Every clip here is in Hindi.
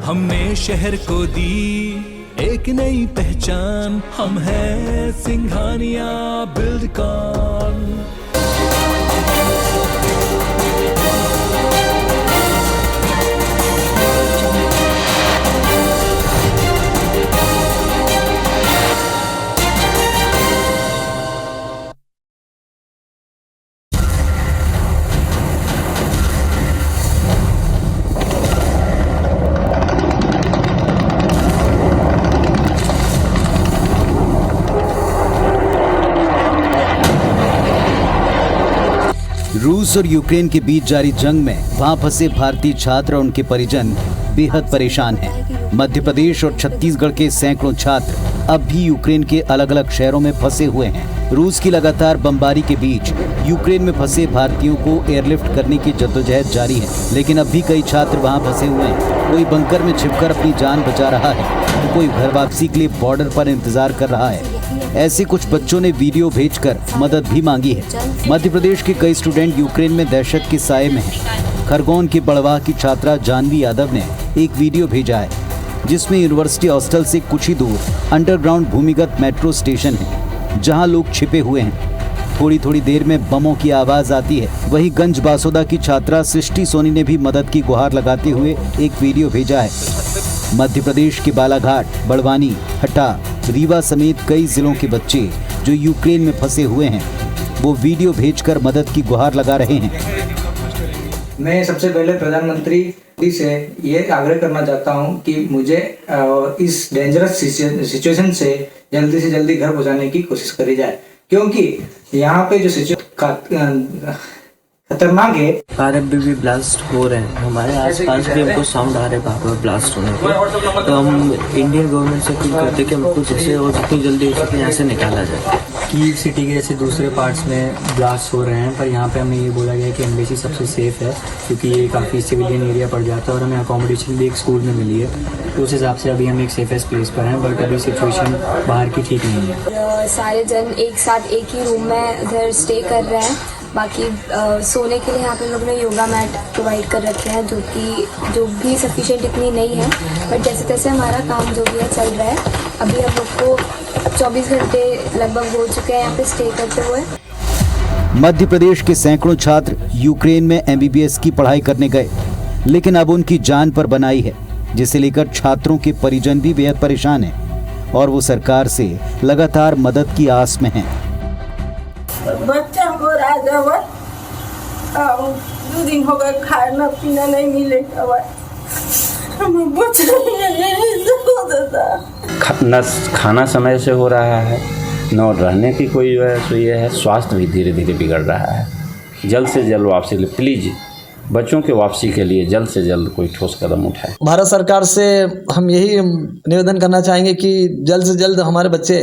हमने शहर को दी एक नई पहचान, हम हैं सिंघानिया बिल्डकॉन। रूस और यूक्रेन के बीच जारी जंग में वहां फंसे भारतीय छात्र और उनके परिजन बेहद परेशान हैं। मध्य प्रदेश और छत्तीसगढ़ के सैकड़ों छात्र अब भी यूक्रेन के अलग अलग शहरों में फंसे हुए हैं। रूस की लगातार बमबारी के बीच यूक्रेन में फंसे भारतीयों को एयरलिफ्ट करने की जद्दोजहद जारी है, लेकिन अब भी कई छात्र वहां फंसे हुए हैं। कोई बंकर में छिपकर अपनी जान बचा रहा है तो कोई घर वापसी के लिए बॉर्डर पर इंतजार कर रहा है। ऐसे कुछ बच्चों ने वीडियो भेजकर मदद भी मांगी है। मध्य प्रदेश के कई स्टूडेंट यूक्रेन में दहशत के साए में हैं। खरगोन के बड़वाह की छात्रा जानवी यादव ने एक वीडियो भेजा है जिसमें यूनिवर्सिटी हॉस्टल से कुछ ही दूर अंडरग्राउंड भूमिगत मेट्रो स्टेशन है जहां लोग छिपे हुए हैं। थोड़ी थोड़ी देर में बमों की आवाज आती है। वहीं गंज बासोदा की छात्रा सृष्टि सोनी ने भी मदद की गुहार लगाते हुए एक वीडियो भेजा है। मध्य प्रदेश के बालाघाट, बड़वानी, हटा, रीवा समेत कई जिलों के बच्चे जो यूक्रेन में फंसे हुए हैं वो वीडियो भेजकर मदद की गुहार लगा रहे हैं। मैं सबसे पहले प्रधानमंत्री मोदी से ये आग्रह करना चाहता हूं कि मुझे इस डेंजरस सिचुएशन से जल्दी घर पहुंचाने की कोशिश करी जाए, क्योंकि यहाँ पे जो सिचुएशन खतरनाक है। भारत भी ब्लास्ट हो रहे हैं, हमारे आसपास भी हमको साउंड आ रहे हैं वहाँ पर ब्लास्ट होने के। तो हम इंडियन गवर्नमेंट से अपील करते हैं कि हमको जैसे और जितनी जल्दी हो सके यहाँ से निकाला जाए। कीव सिटी के जैसे दूसरे पार्ट्स में ब्लास्ट हो रहे हैं, पर यहाँ पे हमें ये बोला गया कि एम्बेसी सबसे सेफ है क्योंकि ये काफ़ी सिविलियन एरिया पड़ जाता है और हमें अकोमोडेशन भी एक स्कूल में मिली है। तो उस हिसाब से अभी हम एक सेफेस्ट प्लेस पर हैं, बट अभी सिचुएशन बाहर की ठीक नहीं है। सारे जन एक साथ एक ही रूम में इधर स्टे कर रहे हैं। बाकी सोने के लिए यहाँ पे लोग ने योगा मैट प्रोवाइड कर रखे हैं जो भी सफिशिएंट इतनी नहीं है, बट जैसे तैसे हमारा काम जो भी है चल रहा है। अभी हम लोग को 24 घंटे लगभग हो चुके हैं यहाँ पे स्टे करते हुए। मध्य प्रदेश के सैकड़ों छात्र यूक्रेन में MBBS की पढ़ाई करने गए, लेकिन अब उनकी जान पर बनाई है, जिसे लेकर छात्रों के परिजन भी बेहद परेशान हैं और वो सरकार से लगातार मदद की आस में हैं। बच्चा को राजा दो दिन हो गए, खाना पीना नहीं मिले। न खाना समय से हो रहा है, न रहने की कोई ये है। स्वास्थ्य भी धीरे धीरे बिगड़ रहा है। जल्द से जल्द वापसी के लिए प्लीज बच्चों के वापसी के लिए जल्द से जल्द कोई ठोस कदम उठाए। भारत सरकार से हम यही निवेदन करना चाहेंगे कि जल्द से जल्द हमारे बच्चे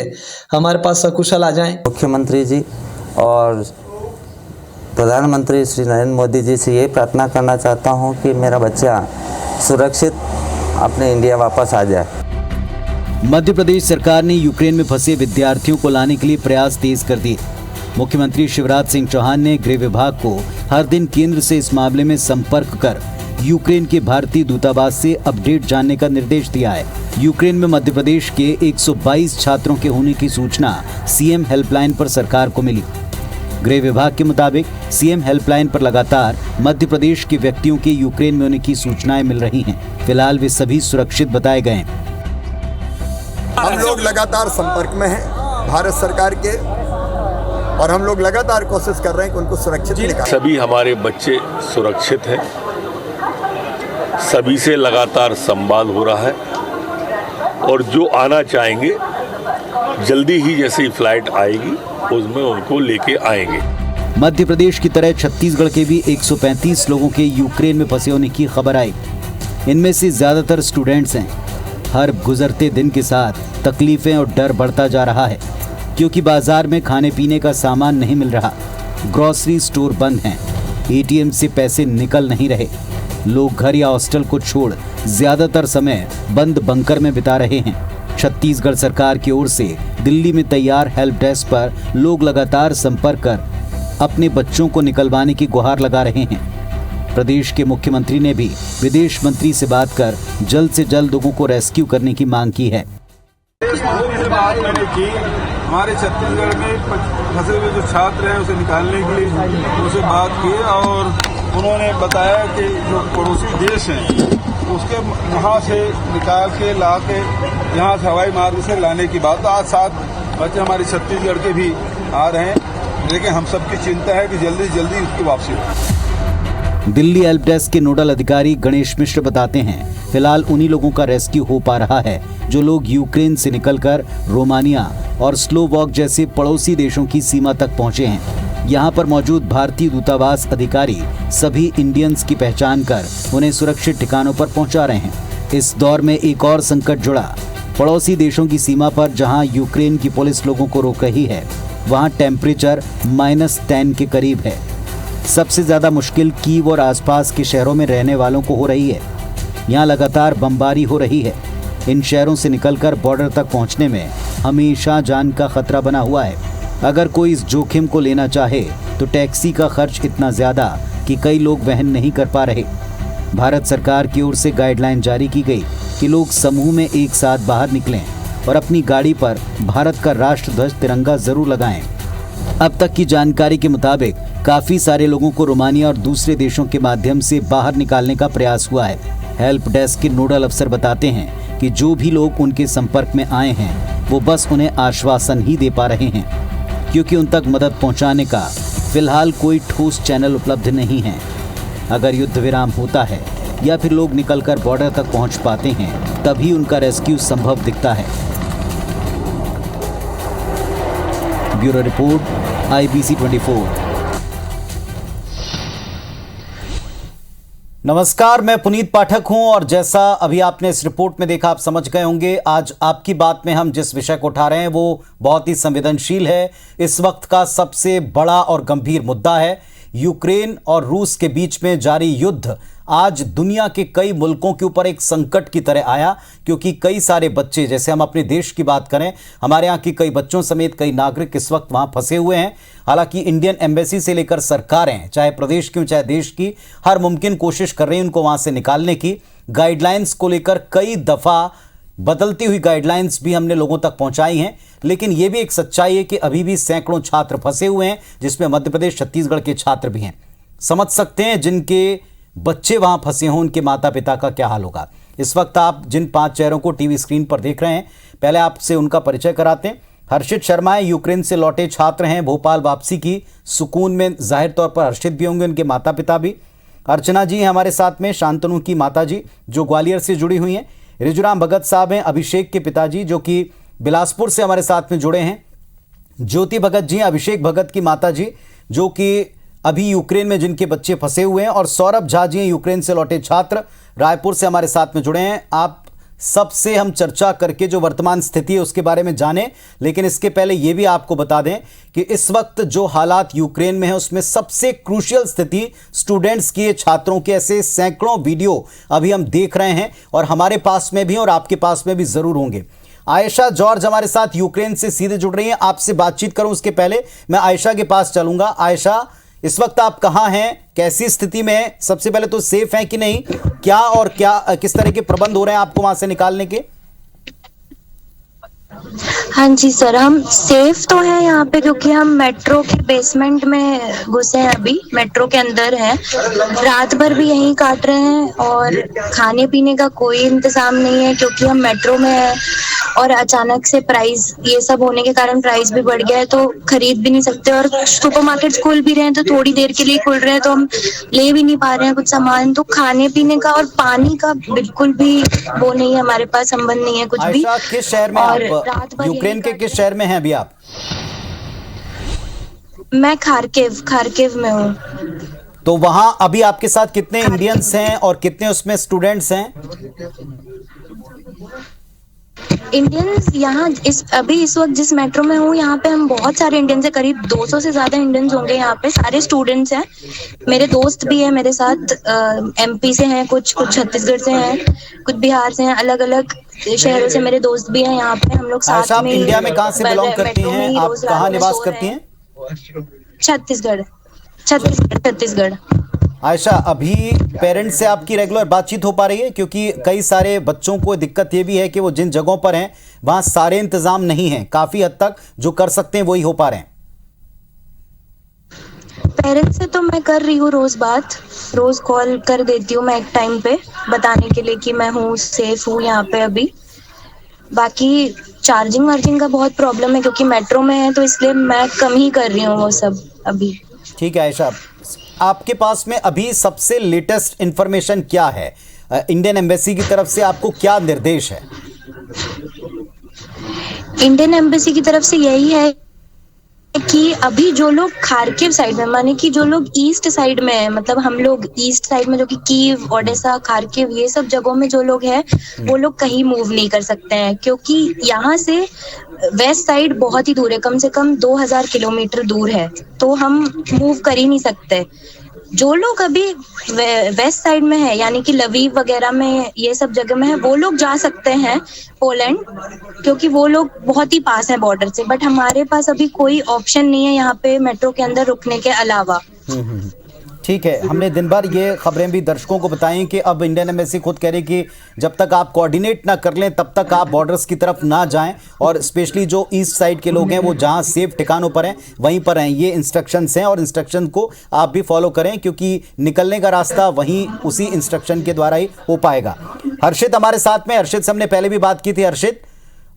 हमारे पास सकुशल आ जाएं। मुख्यमंत्री जी और प्रधानमंत्री श्री नरेंद्र मोदी जी से ये प्रार्थना करना चाहता हूँ कि मेरा बच्चा सुरक्षित अपने इंडिया वापस आ जाए। मध्य प्रदेश सरकार ने यूक्रेन में फंसे विद्यार्थियों को लाने के लिए प्रयास तेज कर दिए। मुख्यमंत्री शिवराज सिंह चौहान ने गृह विभाग को हर दिन केंद्र से इस मामले में संपर्क कर यूक्रेन के भारतीय दूतावास से अपडेट जानने का निर्देश दिया है। यूक्रेन में मध्य प्रदेश के 122 छात्रों के होने की सूचना CM हेल्पलाइन पर सरकार को मिली। गृह विभाग के मुताबिक CM हेल्पलाइन पर लगातार मध्य प्रदेश के व्यक्तियों के यूक्रेन में होने की सूचनाएं मिल रही हैं। फिलहाल वे सभी सुरक्षित बताए गए हैं। हम लोग लगातार संपर्क में हैं भारत सरकार के, और हम लोग लगातार कोशिश कर रहे हैं कि उनको सुरक्षित निकालें। सभी हमारे बच्चे सुरक्षित हैं, सभी से लगातार संवाद हो रहा है और जो आना चाहेंगे जल्दी ही जैसे ही फ्लाइट आएगी उसमें उनको लेके आएंगे। मध्य प्रदेश की तरह छत्तीसगढ़ के भी 135 लोगों के यूक्रेन में फंसे होने की खबर आई। इनमें से ज्यादातर स्टूडेंट्स हैं। हर गुजरते दिन के साथ तकलीफें और डर बढ़ता जा रहा है, क्योंकि बाजार में खाने पीने का सामान नहीं मिल रहा, ग्रोसरी स्टोर बंद हैं, ATM से पैसे निकल नहीं रहे। लोग घर या हॉस्टल को छोड़ ज्यादातर समय बंद बंकर में बिता रहे हैं। छत्तीसगढ़ सरकार की ओर से दिल्ली में तैयार हेल्प डेस्क पर लोग लगातार संपर्क कर अपने बच्चों को निकलवाने की गुहार लगा रहे हैं। प्रदेश के मुख्यमंत्री ने भी विदेश मंत्री से बात कर जल्द से जल्द लोगों को रेस्क्यू करने की मांग की है। बात मैंने की हमारे छत्तीसगढ़ में फंसे हुए जो छात्र हैं उसे निकालने के लिए उनसे बात की और उन्होंने बताया कि जो पड़ोसी देश हैं उसके वहाँ से निकाल के ला के यहाँ से हवाई मार्ग से लाने की बात। आज 7 बच्चे हमारे छत्तीसगढ़ के भी आ रहे हैं, लेकिन हम सबकी चिंता है कि जल्दी जल्दी उसकी वापसी हो। दिल्ली हेल्प डेस्क के नोडल अधिकारी गणेश मिश्र बताते हैं, फिलहाल उन्हीं लोगों का रेस्क्यू हो पा रहा है जो लोग यूक्रेन से निकलकर रोमानिया और स्लोवाक जैसे पड़ोसी देशों की सीमा तक पहुंचे हैं। यहाँ पर मौजूद भारतीय दूतावास अधिकारी सभी इंडियंस की पहचान कर उन्हें सुरक्षित ठिकानों पर पहुंचा रहे हैं। इस दौर में एक और संकट जुड़ा। पड़ोसी देशों की सीमा पर जहां यूक्रेन की पुलिस लोगों को रोक रही है, वहां टेम्परेचर -10 के करीब है। सबसे ज्यादा मुश्किल कीव और आसपास के शहरों में रहने वालों को हो रही है। यहाँ लगातार बमबारी हो रही है। इन शहरों से निकलकर बॉर्डर तक पहुंचने में हमेशा जान का खतरा बना हुआ है। अगर कोई इस जोखिम को लेना चाहे तो टैक्सी का खर्च इतना ज्यादा कि कई लोग वहन नहीं कर पा रहे। भारत सरकार की ओर से गाइडलाइन जारी की गई कि लोग समूह में एक साथ बाहर निकलें और अपनी गाड़ी पर भारत का राष्ट्रध्वज तिरंगा जरूर लगाएं। अब तक की जानकारी के मुताबिक काफी सारे लोगों को रोमानिया और दूसरे देशों के माध्यम से बाहर निकालने का प्रयास हुआ है। हेल्प डेस्क के नोडल अफसर बताते हैं कि जो भी लोग उनके संपर्क में आए हैं वो बस उन्हें आश्वासन ही दे पा रहे हैं, क्योंकि उन तक मदद पहुंचाने का फिलहाल कोई ठोस चैनल उपलब्ध नहीं है। अगर युद्ध विराम होता है या फिर लोग निकलकर बॉर्डर तक पहुंच पाते हैं, तभी उनका रेस्क्यू संभव दिखता है। Bureau report, IBC 24। नमस्कार, मैं पुनीत पाठक हूं और जैसा अभी आपने इस रिपोर्ट में देखा, आप समझ गए होंगे आज आपकी बात में हम जिस विषय को उठा रहे हैं वो बहुत ही संवेदनशील है। इस वक्त का सबसे बड़ा और गंभीर मुद्दा है यूक्रेन और रूस के बीच में जारी युद्ध। आज दुनिया के कई मुल्कों के ऊपर एक संकट की तरह आया, क्योंकि कई सारे बच्चे, जैसे हम अपने देश की बात करें, हमारे यहाँ की कई बच्चों समेत कई नागरिक इस वक्त वहाँ फंसे हुए हैं। हालांकि इंडियन एम्बेसी से लेकर सरकारें, चाहे प्रदेश की चाहे देश की, हर मुमकिन कोशिश कर रही हैं उनको वहाँ से निकालने की। गाइडलाइंस को लेकर कई दफ़ा बदलती हुई गाइडलाइंस भी हमने लोगों तक पहुंचाई हैं, लेकिन यह भी एक सच्चाई है कि अभी भी सैकड़ों छात्र फंसे हुए हैं, जिसमें मध्य प्रदेश, छत्तीसगढ़ के छात्र भी हैं। समझ सकते हैं जिनके बच्चे वहां फंसे हों उनके माता पिता का क्या हाल होगा। इस वक्त आप जिन 5 चेहरों को टीवी स्क्रीन पर देख रहे हैं, पहले आपसे उनका परिचय कराते हैं। हर्षित शर्मा यूक्रेन से लौटे छात्र हैं। भोपाल वापसी की सुकून में जाहिर तौर पर हर्षित भी होंगे उनके माता पिता भी। अर्चना जी हैं हमारे साथ में, शांतनु की माता जी जो ग्वालियर से जुड़ी हुई हैं। रिजुराम भगत साहब हैं, अभिषेक के पिताजी जो कि बिलासपुर से हमारे साथ में जुड़े हैं। ज्योति भगत जी हैं, अभिषेक भगत की माता जी जो कि अभी यूक्रेन में जिनके बच्चे फंसे हुए हैं। और सौरभ झा जी हैं, यूक्रेन से लौटे छात्र, रायपुर से हमारे साथ में जुड़े हैं। आप सबसे हम चर्चा करके जो वर्तमान स्थिति है उसके बारे में जानें, लेकिन इसके पहले ये भी आपको बता दें कि इस वक्त जो हालात यूक्रेन में है उसमें सबसे क्रूशियल स्थिति स्टूडेंट्स की, छात्रों के ऐसे सैकड़ों वीडियो अभी हम देख रहे हैं और हमारे पास में भी और आपके पास में भी जरूर होंगे। आयशा जॉर्ज हमारे साथ यूक्रेन से सीधे जुड़ रही हैं। आपसे बातचीत करूं उसके पहले मैं आयशा के पास चलूंगा। आयशा, इस वक्त आप कहां हैं, कैसी स्थिति में हैं? सबसे पहले तो सेफ हैं कि नहीं, क्या और क्या किस तरह के प्रबंध हो रहे हैं आपको वहां से निकालने के? हाँ जी सर, हम सेफ तो हैं यहाँ पे क्योंकि हम मेट्रो के बेसमेंट में घुसे हैं, अभी मेट्रो के अंदर हैं। रात भर भी यहीं काट रहे हैं और खाने पीने का कोई इंतजाम नहीं है क्योंकि हम मेट्रो में हैं और अचानक से प्राइस ये सब होने के कारण प्राइस भी बढ़ गया है तो खरीद भी नहीं सकते। और सुपरमार्केट खुल भी रहे हैं तो थोड़ी देर के लिए खुल रहे हैं तो हम ले भी नहीं पा रहे हैं कुछ सामान। तो खाने पीने का और पानी का बिल्कुल भी वो नहीं है, हमारे पास संबंध नहीं है कुछ भी। किस शहर में आप, यूक्रेन के किस शहर में हैं अभी आप? मैं खारकिव में हूँ। तो वहां अभी आपके साथ कितने इंडियंस हैं और कितने उसमें स्टूडेंट्स हैं? इंडियंस यहाँ इस वक्त जिस मेट्रो में हूँ यहाँ पे हम बहुत सारे इंडियंस हैं, करीब 200 से ज्यादा इंडियंस होंगे यहाँ पे। सारे स्टूडेंट्स हैं, मेरे दोस्त भी हैं मेरे साथ, MP से हैं, कुछ छत्तीसगढ़ से हैं, कुछ बिहार से हैं, अलग अलग शहरों से मेरे दोस्त भी हैं यहाँ पे। हम लोग साथ में। इंडिया में कहाँ से बिलोंग करती हैं आप, कहाँ निवास करती हैं? छत्तीसगढ़। आयशा, अभी पेरेंट्स से आपकी रेगुलर बातचीत हो पा रही है? क्योंकि कई सारे बच्चों को दिक्कत ये भी है कि वो जिन जगहों पर हैं वहां सारे इंतजाम नहीं हैं, काफी हद तक जो कर सकते हैं वही हो पा रहे हैं। पेरेंट्स से तो मैं कर रही हूँ रोज बात, रोज कॉल कर देती हूँ मैं एक टाइम पे बताने के लिए कि मैं हूँ, सेफ हूँ यहाँ पे अभी। बाकी चार्जिंग वार्जिंग का बहुत प्रॉब्लम है क्योंकि मेट्रो में है, तो इसलिए मैं कम ही कर रही हूँ वो सब अभी। ठीक है आयशा, आपके पास में अभी सबसे लेटेस्ट इंफॉर्मेशन क्या है? इंडियन एम्बेसी की तरफ से आपको क्या निर्देश है? इंडियन एम्बेसी की तरफ से यही है कि अभी जो लोग खार्किव साइड में, माने कि जो लोग ईस्ट साइड में है, मतलब हम लोग ईस्ट साइड में जो कि कीव, ओडेसा, खार्किव, ये सब जगहों में जो लोग हैं वो लोग कहीं मूव नहीं कर सकते हैं, क्योंकि यहाँ से वेस्ट साइड बहुत ही दूर है, कम से कम 2000 किलोमीटर दूर है, तो हम मूव कर ही नहीं सकते। जो लोग अभी वेस्ट साइड में है, यानी कि लवीव वगैरह में, ये सब जगह में है, वो लोग जा सकते हैं पोलैंड, क्योंकि वो लोग बहुत ही पास है बॉर्डर से। बट हमारे पास अभी कोई ऑप्शन नहीं है यहाँ पे मेट्रो के अंदर रुकने के अलावा। ठीक है, हमने दिन भर ये खबरें भी दर्शकों को बताई कि अब इंडियन एम्बेसी खुद कह रही कि जब तक आप कोऑर्डिनेट ना कर लें तब तक आप बॉर्डर्स की तरफ ना जाएं, और स्पेशली जो ईस्ट साइड के लोग हैं वो जहां सेफ ठिकानों पर हैं वहीं पर हैं। ये इंस्ट्रक्शंस हैं और इंस्ट्रक्शन को आप भी फॉलो करें, क्योंकि निकलने का रास्ता वहीं उसी इंस्ट्रक्शन के द्वारा ही हो पाएगा। हर्षित हमारे साथ में, हर्षित से हमने पहले भी बात की थी। हर्षित,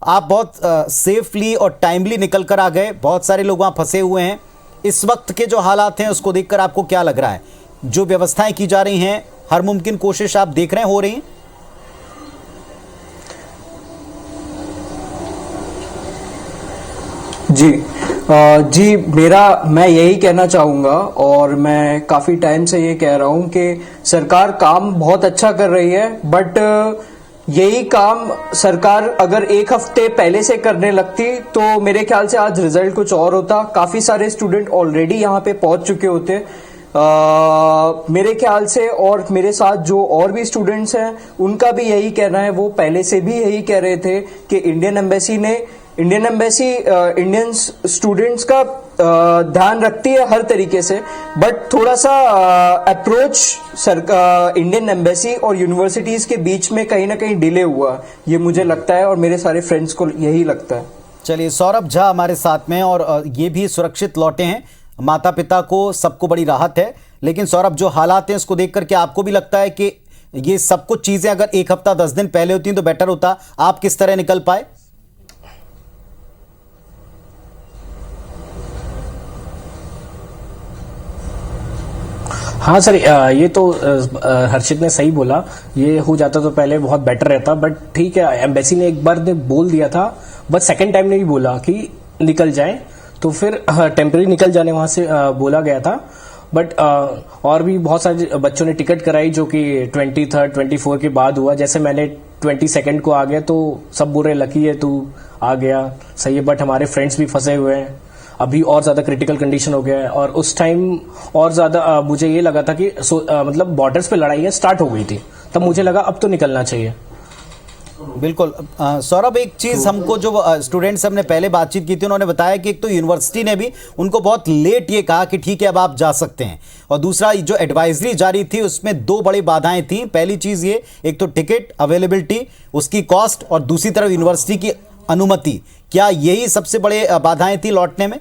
आप बहुत सेफली और टाइमली निकल कर आ गए, बहुत सारे लोग वहाँ फंसे हुए हैं। इस वक्त के जो हालात हैं उसको देखकर आपको क्या लग रहा है? जो व्यवस्थाएं की जा रही हैं, हर मुमकिन कोशिश आप देख रहे हैं हो रही हैं? जी मैं यही कहना चाहूँगा, और मैं काफ़ी टाइम से ये कह रहा हूँ कि सरकार काम बहुत अच्छा कर रही है, बट यही काम सरकार अगर एक हफ्ते पहले से करने लगती तो मेरे ख्याल से आज रिजल्ट कुछ और होता। काफ़ी सारे स्टूडेंट ऑलरेडी यहाँ पे पहुँच चुके होते मेरे ख्याल से, और मेरे साथ जो और भी स्टूडेंट्स हैं उनका भी यही कहना है, वो पहले से भी यही कह रहे थे कि इंडियन एम्बेसी इंडियन स्टूडेंट्स का ध्यान रखती है हर तरीके से, बट थोड़ा सा अप्रोच इंडियन एम्बेसी और यूनिवर्सिटीज के बीच में कहीं ना कहीं डिले हुआ, ये मुझे लगता है और मेरे सारे फ्रेंड्स को यही लगता है। चलिए, सौरभ झा हमारे साथ में, और ये भी सुरक्षित लौटे हैं, माता पिता को सबको बड़ी राहत है। लेकिन सौरभ, जो हालात हैं उसको देख करके आपको भी लगता है कि ये सब कुछ चीजें अगर एक हफ्ता 10 दिन पहले होती तो बेटर होता? आप किस तरह निकल पाए? हाँ सर, ये तो हर्षित ने सही बोला, ये हो जाता तो पहले बहुत बेटर रहता, बट ठीक है, एम्बेसी ने एक बार बोल दिया था, बट सेकंड टाइम ने भी बोला कि निकल जाए, तो फिर टेम्पररी निकल जाने वहां से बोला गया था। बट और भी बहुत सारे बच्चों ने टिकट कराई जो कि 23, 24 के बाद हुआ। जैसे मैंने 22 को आ गया, तो सब बोल रहे लकी है तू आ गया, सही है, बट हमारे फ्रेंड्स भी फंसे हुए हैं, अभी और ज्यादा क्रिटिकल कंडीशन हो गया है। और उस टाइम और ज्यादा मुझे ये लगा था कि मतलब बॉर्डर्स पे लड़ाइयाँ स्टार्ट हो गई थी, तब मुझे लगा अब तो निकलना चाहिए। बिल्कुल। सौरभ, एक चीज़ हमको जो स्टूडेंट्स हमने पहले बातचीत की थी उन्होंने बताया कि एक तो यूनिवर्सिटी ने भी उनको बहुत लेट ये कहा कि ठीक है अब आप जा सकते हैं, और दूसरा जो एडवाइजरी जारी थी उसमें 2 बड़ी बाधाएं थी। पहली चीज़ ये, एक तो टिकट अवेलेबिलिटी, उसकी कॉस्ट, और दूसरी तरफ यूनिवर्सिटी की अनुमति। क्या यही सबसे बड़े बाधाएं थी लौटने में?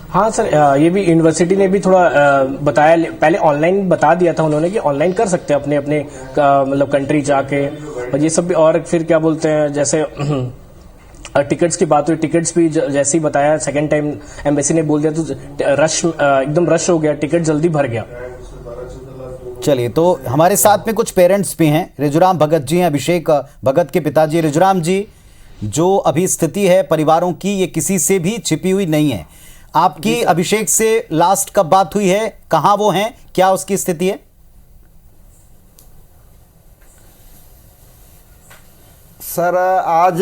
हाँ सर, ये भी यूनिवर्सिटी ने भी थोड़ा बताया, पहले ऑनलाइन बता दिया था उन्होंने कि ऑनलाइन कर सकते हैं अपने अपने मतलब कंट्री जाके, और ये सब भी। और फिर क्या बोलते हैं, जैसे टिकट्स की बात हुई, टिकट्स भी जैसे ही बताया सेकंड टाइम एम्बेसी ने बोल दिया तो रश एकदम रश हो गया, टिकट जल्दी भर गया। चलिए, तो हमारे साथ में कुछ पेरेंट्स भी हैं। रिजुराम भगत जी हैं, अभिषेक भगत के पिताजी। रिजुराम जी, जो अभी स्थिति है परिवारों की, ये किसी से भी छिपी हुई नहीं है। आपकी अभिषेक से लास्ट कब बात हुई है, कहां वो हैं, क्या उसकी स्थिति है? सर, आज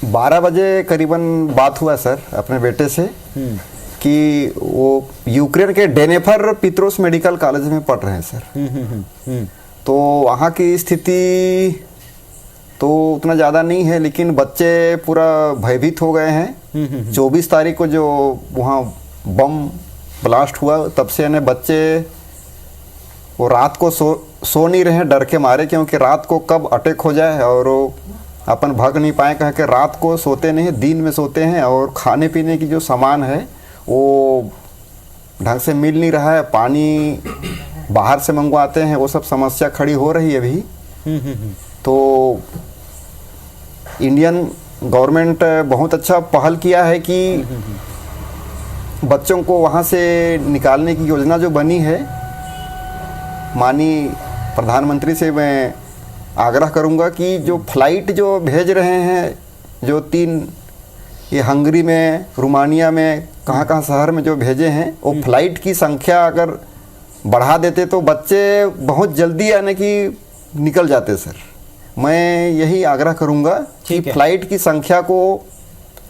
12 बजे करीबन बात हुआ सर अपने बेटे से कि वो यूक्रेन के डेनेफर पित्रोस मेडिकल कॉलेज में पढ़ रहे हैं सर। तो वहाँ की स्थिति तो उतना ज़्यादा नहीं है, लेकिन बच्चे पूरा भयभीत हो गए हैं। 24 तारीख को जो वहाँ बम ब्लास्ट हुआ तब से यानी बच्चे वो रात को सो नहीं रहे हैं डर के मारे, क्योंकि रात को कब अटैक हो जाए और वो अपन भाग नहीं पाए। कह के रात को सोते नहीं, दिन में सोते हैं। और खाने पीने की जो सामान है वो ढंग से मिल नहीं रहा है, पानी बाहर से मंगवाते हैं, वो सब समस्या खड़ी हो रही है अभी। तो इंडियन गवर्नमेंट बहुत अच्छा पहल किया है कि बच्चों को वहाँ से निकालने की योजना जो बनी है। माननीय प्रधानमंत्री से मैं आग्रह करूँगा कि जो फ्लाइट जो भेज रहे हैं, जो 3 ये हंगरी में, रोमानिया में, कहाँ शहर में जो भेजे हैं, वो फ्लाइट की संख्या अगर बढ़ा देते तो बच्चे बहुत जल्दी यानी कि निकल जाते सर। मैं यही आग्रह करूँगा कि फ्लाइट की संख्या को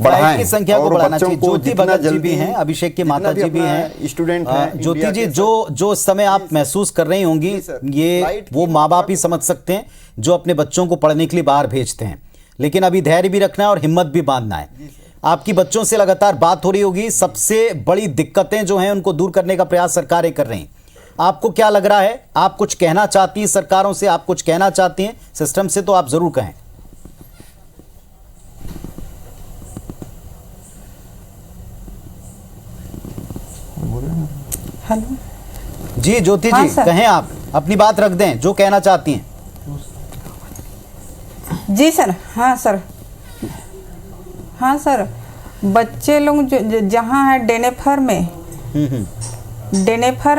बढ़ाएं, की संख्या को बढ़ाना चाहिए। ज्योति भगत जी भी हैं, अभिषेक के माता जी भी हैं, स्टूडेंट हैं। ज्योति जी, जो इस समय आप महसूस कर रही होंगी, ये वो माँ बाप ही समझ सकते हैं जो अपने बच्चों को पढ़ने के लिए बाहर भेजते हैं। लेकिन अभी धैर्य भी रखना है और हिम्मत भी बांधना है। आपकी बच्चों से लगातार बात हो रही होगी, सबसे बड़ी दिक्कतें जो हैं उनको दूर करने का प्रयास सरकारें कर रही हैं। आपको क्या लग रहा है, आप कुछ कहना चाहती हैं सरकारों से, आप कुछ कहना चाहती हैं सिस्टम से, तो आप जरूर कहें। हेलो जी ज्योति जी, कहें, आप अपनी बात रख दें जो कहना चाहती हैं। जी सर। हाँ सर, हाँ सर, बच्चे लोग जहाँ है डेनेफर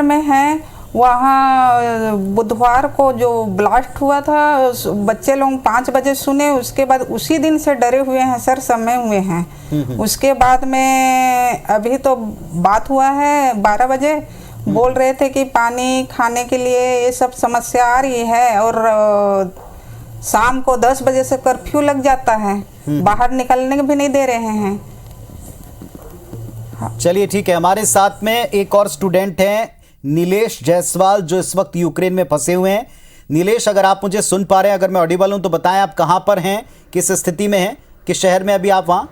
में है, वहाँ बुधवार को जो ब्लास्ट हुआ था, बच्चे लोग 5 बजे सुने, उसके बाद उसी दिन से डरे हुए हैं सर, समय हुए हैं। उसके बाद में अभी तो बात हुआ है 12 बजे, बोल रहे थे कि पानी खाने के लिए ये सब समस्या आ रही है, और शाम को 10 बजे से कर्फ्यू लग जाता है, बाहर निकलने भी नहीं दे रहे हैं। चलिए ठीक है, हमारे साथ में एक और स्टूडेंट हैं नीलेश जायसवाल, जो इस वक्त यूक्रेन में फंसे हुए हैं। नीलेश, अगर आप मुझे सुन पा रहे हैं, अगर मैं ऑडिबल हूं तो बताएं आप कहां पर हैं, किस स्थिति में हैं, किस शहर में अभी आप वहां?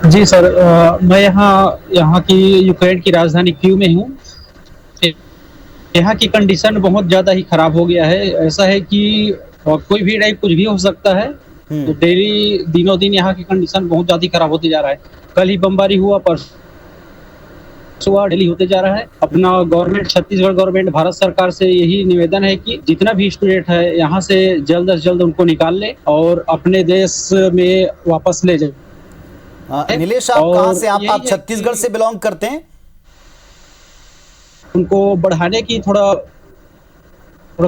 जी सर, मैं यहाँ की यूक्रेन की राजधानी कीव में हूँ। यहाँ की कंडीशन बहुत ज़्यादा ही खराब हो गया है। ऐसा है कि कोई भी टाइप कुछ भी हो सकता है, तो डेली दिनों दिन यहाँ की कंडीशन बहुत ज़्यादा खराब होती जा रहा है। कल ही बमबारी हुआ, परसों डेली होते जा रहा है। अपना गवर्नमेंट, छत्तीसगढ़ गवर्नमेंट, भारत सरकार से यही निवेदन है कि जितना भी स्टूडेंट है यहाँ से जल्द से जल्द उनको निकाल ले और अपने देश में वापस ले जाए। नीलेश, आप कहाँ से, आप छत्तीसगढ़ से बिलोंग करते हैं? उनको बढ़ाने की थोड़ा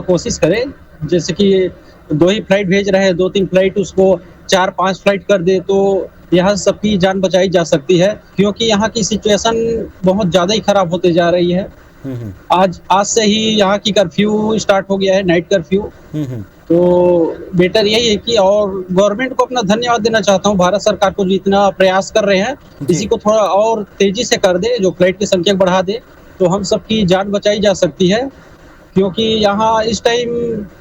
कोशिश करें, जैसे कि 2 ही फ्लाइट भेज रहे हैं, 2-3 फ्लाइट उसको 4-5 फ्लाइट कर दे तो यहाँ सबकी जान बचाई जा सकती है, क्योंकि यहाँ की सिचुएशन बहुत ज़्यादा ही खराब होते जा रही है। आज से ही यहाँ की कर्फ्यू स्टार्ट हो गया है, नाइट कर्फ्यू। तो बेटर यही है कि, और गवर्नमेंट को अपना धन्यवाद देना चाहता हूँ, भारत सरकार को जो इतना प्रयास कर रहे हैं, इसी को थोड़ा और तेजी से कर दे, जो फ्लाइट की संख्या बढ़ा दे, तो हम सबकी जान बचाई जा सकती है। क्योंकि यहाँ इस टाइम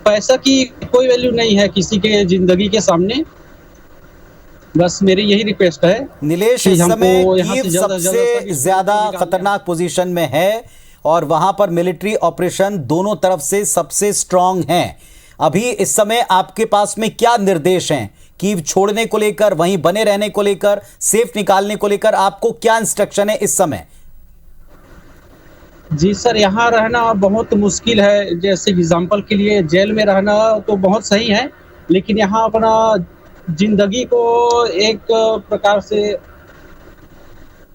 पैसा की कोई वैल्यू नहीं है किसी के जिंदगी के सामने। बस मेरी यही रिक्वेस्ट है। नीलेश, इस समय कीव सबसे ज्यादा खतरनाक पोजीशन में है और वहां पर मिलिट्री ऑपरेशन दोनों तरफ से सबसे स्ट्रांग हैं। अभी इस समय आपके पास में क्या निर्देश हैं कीव छोड़ने को लेकर, वहीं बने रहने को लेकर, सेफ निकालने को लेकर आपको क्या इंस्ट्रक्शन है इस समय? जी सर, यहाँ रहना बहुत मुश्किल है। जैसे एग्जाम्पल के लिए जेल में रहना तो बहुत सही है, लेकिन यहाँ अपना जिंदगी को एक प्रकार से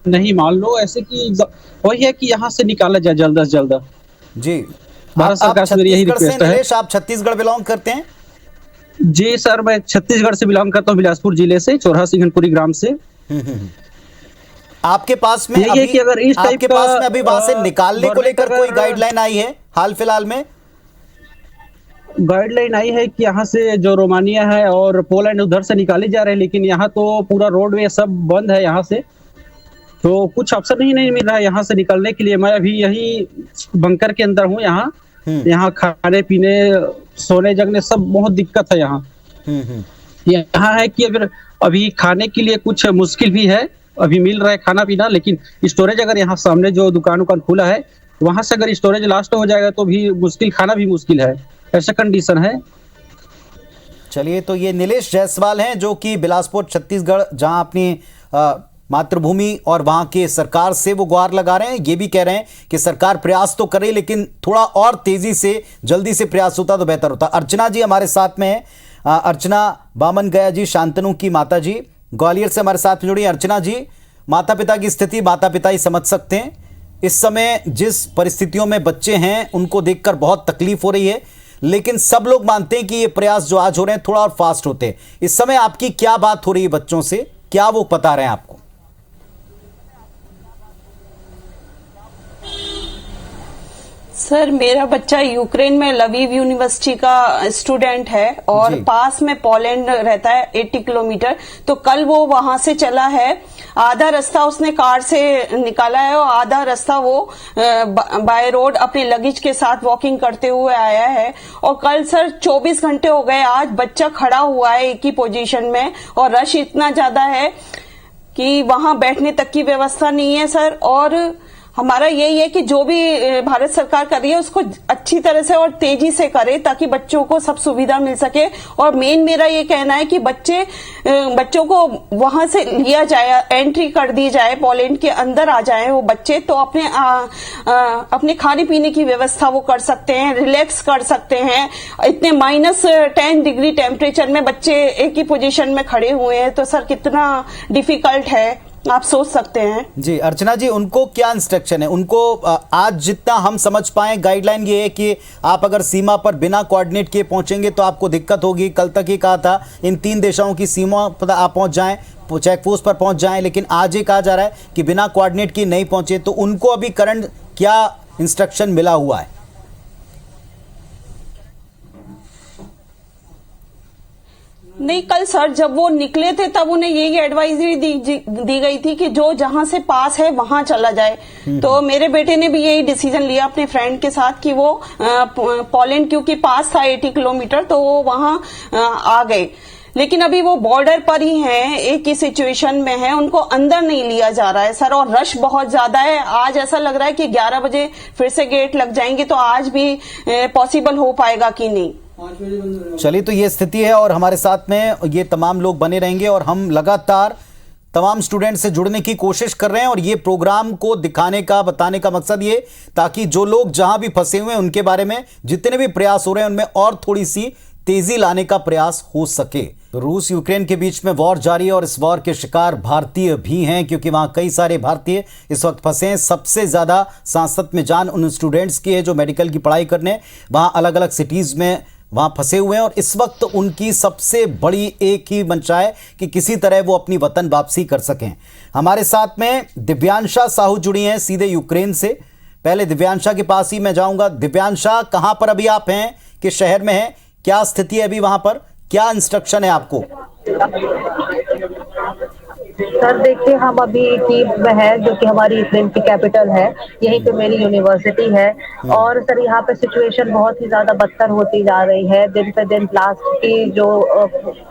नहीं मान लो, ऐसे कि वही है कि यहाँ से निकाला जाए जल्द से जल्द। जी, भारत सरकार से मेरी यही रिक्वेस्ट है। आप छत्तीसगढ़ बिलोंग करते हैं? जी सर, मैं छत्तीसगढ़ से बिलोंग करता हूँ, बिलासपुर जिले से, चोरहा सिंघनपुरी ग्राम से। आपके पास में अभी, कि अगर इस आपके पास में अभी वहां से निकालने को लेकर कोई गाइडलाइन आई है हाल फिलहाल में? गाइडलाइन आई है कि यहाँ से जो रोमानिया है और पोलैंड उधर से निकाले जा रहे हैं, लेकिन यहाँ तो पूरा रोडवे सब बंद है यहाँ से, तो कुछ ऑप्शन ही नहीं मिल रहा है यहाँ से निकलने के लिए। मैं अभी यही बंकर के अंदर हूँ यहाँ, यहाँ खाने पीने सोने जगने सब बहुत दिक्कत है यहाँ। यहाँ है कि अगर अभी खाने के लिए कुछ मुश्किल भी है, अभी मिल रहा है खाना पीना, लेकिन स्टोरेज अगर यहाँ सामने जो दुकान खुला है वहां से अगर स्टोरेज लास्ट हो जाएगा तो भी मुश्किल, खाना भी मुश्किल है, ऐसा कंडीशन है। चलिए, तो ये नीलेश जायसवाल हैं जो कि बिलासपुर छत्तीसगढ़, जहां अपनी मातृभूमि और वहां के सरकार से वो गुहार लगा रहे हैं। ये भी कह रहे हैं कि सरकार प्रयास तो करे लेकिन थोड़ा और तेजी से जल्दी से प्रयास होता तो बेहतर होता। अर्चना जी हमारे साथ में है, अर्चना बामन गया जी शांतनु की माता जी ग्वालियर से हमारे साथ में जुड़ी। अर्चना जी, माता पिता की स्थिति माता पिता ही समझ सकते हैं। इस समय जिस परिस्थितियों में बच्चे हैं उनको देखकर बहुत तकलीफ हो रही है, लेकिन सब लोग मानते हैं कि ये प्रयास जो आज हो रहे हैं थोड़ा और फास्ट होते हैं। इस समय आपकी क्या बात हो रही है बच्चों से, क्या वो बता रहे हैं आपको? सर, मेरा बच्चा यूक्रेन में लवीव यूनिवर्सिटी का स्टूडेंट है और पास में पोलैंड रहता है 80 किलोमीटर। तो कल वो वहां से चला है, आधा रास्ता उसने कार से निकाला है और आधा रास्ता वो बाय रोड अपने लगेज के साथ वॉकिंग करते हुए आया है। और कल सर 24 घंटे हो गए, आज बच्चा खड़ा हुआ है एक ही पोजीशन में और रश इतना ज्यादा है कि वहां बैठने तक की व्यवस्था नहीं है सर। और हमारा यही है कि जो भी भारत सरकार कर रही है उसको अच्छी तरह से और तेजी से करे ताकि बच्चों को सब सुविधा मिल सके। और मेन मेरा ये कहना है कि बच्चों को वहां से लिया जाए, एंट्री कर दी जाए, पोलैंड के अंदर आ जाए वो बच्चे, तो अपने खाने पीने की व्यवस्था वो कर सकते हैं, रिलैक्स कर सकते हैं। इतने -10 डिग्री टेम्परेचर में बच्चे एक ही पोजीशन में खड़े हुए हैं, तो सर कितना डिफिकल्ट है आप सोच सकते हैं। जी अर्चना जी, उनको क्या इंस्ट्रक्शन है? उनको आज जितना हम समझ पाए गाइडलाइन ये है कि आप अगर सीमा पर बिना कोऑर्डिनेट किए पहुंचेंगे तो आपको दिक्कत होगी। कल तक ये कहा था इन 3 देशों की सीमा पर आप पहुंच जाएं, चेक पोस्ट पर पहुंच जाएं, लेकिन आज ये कहा जा रहा है कि बिना कोऑर्डिनेट किए नहीं पहुंचे। तो उनको अभी करंट क्या इंस्ट्रक्शन मिला हुआ है? नहीं, कल सर जब वो निकले थे तब उन्हें यही एडवाइजरी दी गई थी कि जो जहां से पास है वहां चला जाए। तो मेरे बेटे ने भी यही डिसीजन लिया अपने फ्रेंड के साथ कि वो पोलैंड क्योंकि पास था 80 किलोमीटर, तो वो वहां आ गए। लेकिन अभी वो बॉर्डर पर ही हैं, एक ही सिचुएशन में है, उनको अंदर नहीं लिया जा रहा है सर। और रश बहुत ज्यादा है, आज ऐसा लग रहा है कि 11 बजे फिर से गेट लग जाएंगे, तो आज भी पॉसिबल हो पाएगा कि नहीं। चलिए, तो ये स्थिति है और हमारे साथ में ये तमाम लोग बने रहेंगे और हम लगातार तमाम स्टूडेंट से जुड़ने की कोशिश कर रहे हैं। और ये प्रोग्राम को दिखाने का, बताने का मकसद ये ताकि जो लोग जहां भी फंसे हुए हैं उनके बारे में जितने भी प्रयास हो रहे हैं उनमें और थोड़ी सी तेजी लाने का प्रयास हो सके। रूस यूक्रेन के बीच में वॉर जारी है और इस वॉर के शिकार भारतीय भी हैं, क्योंकि वहां कई सारे भारतीय इस वक्त फंसे हैं। सबसे ज्यादा सांसत में जान उन स्टूडेंट्स की है जो मेडिकल की पढ़ाई करने वहां अलग अलग सिटीज में वहां फंसे हुए हैं। और इस वक्त उनकी सबसे बड़ी एक ही मंशा है कि किसी तरह वो अपनी वतन वापसी कर सकें। हमारे साथ में दिव्यांशा साहू जुड़ी हैं सीधे यूक्रेन से। पहले दिव्यांशा के पास ही मैं जाऊंगा। दिव्यांशा, कहां पर अभी आप हैं, किस शहर में हैं, क्या स्थिति है अभी वहां पर, क्या इंस्ट्रक्शन है आपको? सर देखिए, हम अभी कीव में है जो कि हमारी यूक्रेन की कैपिटल है, यहीं पे मेरी यूनिवर्सिटी है। और सर यहाँ पे सिचुएशन बहुत ही ज्यादा बदतर होती जा रही है। दिन पे दिन ब्लास्ट की जो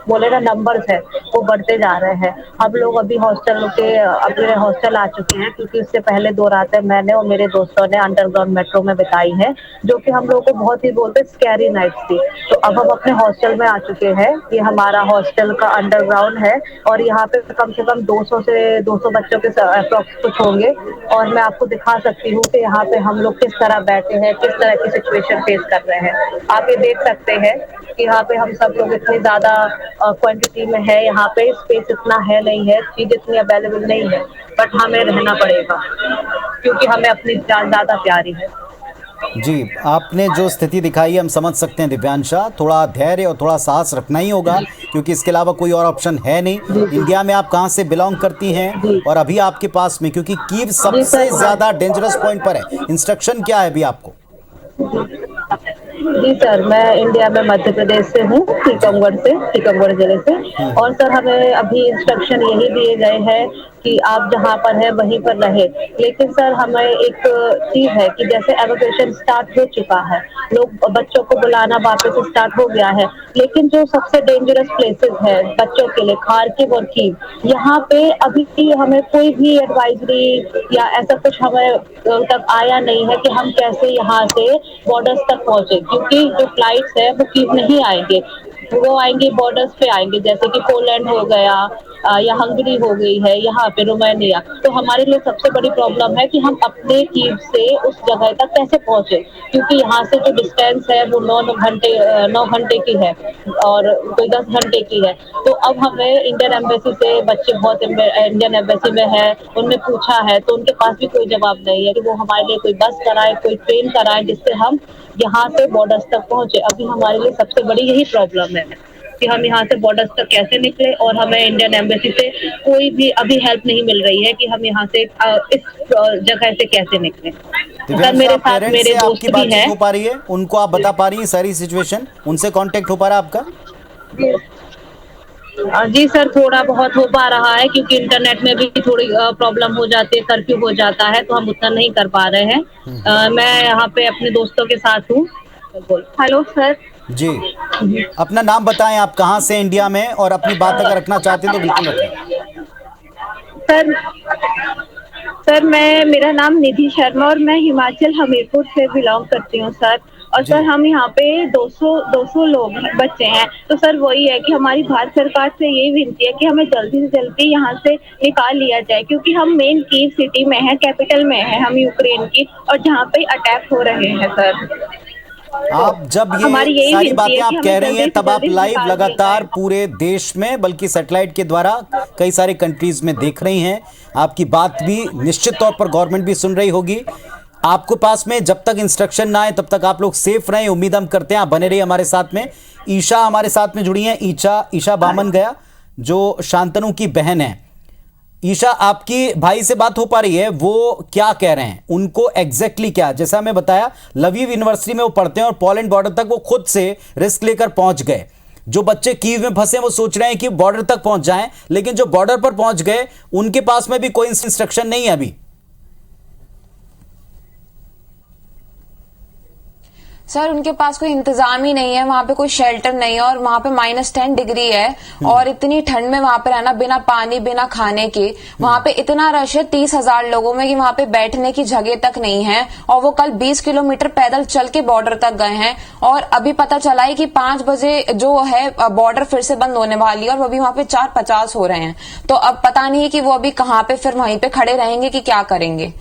बोले ना नंबर्स है वो बढ़ते जा रहे हैं। हम लोग अभी अपने हॉस्टल आ चुके हैं, क्योंकि उससे पहले 2 रातें मैंने और मेरे दोस्तों ने अंडरग्राउंड मेट्रो में बिताई है, जो कि हम लोगों को बहुत ही बोलते स्कैरी नाइट्स थी। तो अब हम अपने हॉस्टल में आ चुके हैं। ये हमारा हॉस्टल का अंडरग्राउंड है और यहाँ पे कम से कम 200 से 200 बच्चों के अप्रॉक्स कुछ होंगे। और मैं आपको दिखा सकती हूँ कि यहाँ पे हम लोग किस तरह बैठे हैं, किस तरह की सिचुएशन फेस कर रहे हैं। आप ये देख सकते हैं कि यहाँ पे हम सब लोग इतनी ज्यादा क्वांटिटी में है, यहाँ पे स्पेस इतना है नहीं है, चीज इतनी अवेलेबल नहीं है, बट हमें रहना पड़ेगा क्योंकि हमें अपनी जान ज्यादा प्यारी है। जी, आपने जो स्थिति दिखाई है हम समझ सकते हैं दिव्यांशा। थोड़ा धैर्य और थोड़ा साहस रखना ही होगा, क्योंकि इसके अलावा कोई और ऑप्शन है नहीं। इंडिया में आप कहां से बिलोंग करती हैं और अभी आपके पास में, क्योंकि कीव सबसे ज्यादा डेंजरस पॉइंट पर है, इंस्ट्रक्शन क्या है अभी आपको? जी सर, मैं इंडिया में मध्य प्रदेश से हूँ, टीकमगढ़ जिले से। और सर हमें अभी इंस्ट्रक्शन यही दिए गए हैं कि आप जहाँ पर है वहीं पर रहे। लेकिन सर हमें एक चीज है कि जैसे एवोकेशन स्टार्ट हो चुका है, लोग बच्चों को बुलाना वापस स्टार्ट हो गया है, लेकिन जो सबसे डेंजरस प्लेसेस है बच्चों के लिए, खारकीव और कीव, यहाँ पे अभी हमें कोई भी एडवाइजरी या ऐसा कुछ हमें तक आया नहीं है कि हम कैसे यहाँ से बॉर्डर्स तक पहुंचे, क्योंकि जो फ्लाइट्स है वो कीव नहीं आएंगे, वो आएंगे बॉर्डर्स पे आएंगे, जैसे कि पोलैंड हो गया या हंगरी हो गई है, यहाँ पे रोमानिया। तो हमारे लिए सबसे बड़ी प्रॉब्लम है कि हम अपने कीव से उस जगह तक कैसे पहुंचे, क्योंकि यहाँ से जो डिस्टेंस है वो 9 घंटे की है और कोई 10 घंटे की है। तो अब हमें इंडियन एम्बेसी से, बच्चे बहुत इंडियन एम्बेसी में है, उनने पूछा है तो उनके पास भी कोई जवाब नहीं है कि वो हमारे लिए कोई बस कराए, कोई ट्रेन कराए जिससे हम यहाँ से बॉर्डर्स तक पहुंचे। अभी हमारे लिए सबसे बड़ी यही प्रॉब्लम है कि हम यहाँ से बॉर्डर्स तक कैसे निकले, और हमें इंडियन एम्बेसी से कोई भी अभी हेल्प नहीं मिल रही है कि हम यहाँ से इस जगह से कैसे निकले। सर मेरे साथ मेरे दोस्त भी हैं। हो पा रही है, उनको आप बता पा रही हैं सारी सिचुएशन, उनसे कांटेक्ट हो पा रहा है आपका? जी सर, थोड़ा बहुत हो पा रहा है क्योंकि इंटरनेट में भी थोड़ी प्रॉब्लम हो जाती है, कर्फ्यू हो जाता है तो हम उतना नहीं कर पा रहे हैं। मैं यहाँ पे अपने दोस्तों के साथ हूँ। हेलो सर जी, अपना नाम बताएं, आप कहाँ से इंडिया में, और अपनी बात अगर रखना चाहते हैं तो बिल्कुल रखें। सर मेरा नाम निधि शर्मा और मैं हिमाचल हमीरपुर से बिलोंग करती हूँ सर। और सर हम यहाँ पे 200 लोग बच्चे हैं। तो सर वही है कि हमारी भारत सरकार से यही विनती है कि हमें जल्दी से जल्दी यहाँ से निकाल लिया जाए, क्योंकि हम मेन कीव सिटी में है, कैपिटल में है हम यूक्रेन की, और जहाँ पे अटैक हो रहे हैं सर। आप जब ये सारी बातें आप कह रही हैं तब आप लाइव लगातार पूरे देश में, बल्कि सैटेलाइट के द्वारा कई सारे कंट्रीज में देख रही हैं। आपकी बात भी निश्चित तौर पर गवर्नमेंट भी सुन रही होगी। आपको पास में जब तक इंस्ट्रक्शन ना आए तब तक आप लोग सेफ रहें, उम्मीद हम करते हैं। आप बने रहिए हमारे साथ में। ईशा हमारे साथ में जुड़ी हैं, ईशा बामन गया जो शांतनु की बहन है। ईशा, आपकी भाई से बात हो पा रही है, वो क्या कह रहे हैं, उनको एग्जैक्टली क्या, जैसा मैं बताया लवीव यूनिवर्सिटी में वो पढ़ते हैं और पोलैंड बॉर्डर तक वो खुद से रिस्क लेकर पहुंच गए। जो बच्चे कीव में फंसे वो सोच रहे हैं कि बॉर्डर तक पहुंच जाएं, लेकिन जो बॉर्डर पर पहुंच गए उनके पास में भी कोई इंस्ट्रक्शन नहीं है अभी। सर उनके पास कोई इंतजाम ही नहीं है, वहाँ पे कोई शेल्टर नहीं है, और वहाँ पे -10 डिग्री है और इतनी ठंड में वहाँ पे रहना, बिना पानी बिना खाने के। वहाँ पे इतना रश है 30,000 लोगों में कि वहाँ पे बैठने की जगह तक नहीं है। और वो कल 20 किलोमीटर पैदल चल के बॉर्डर तक गए हैं, और अभी पता चला है कि 5 बजे जो है बॉर्डर फिर से बंद होने वाली है, और वो भी वहाँ पे 4:50 हो रहे हैं। तो अब पता नहीं है कि वो अभी कहाँ पे फिर वहीं पे खड़े रहेंगे कि क्या करेंगे।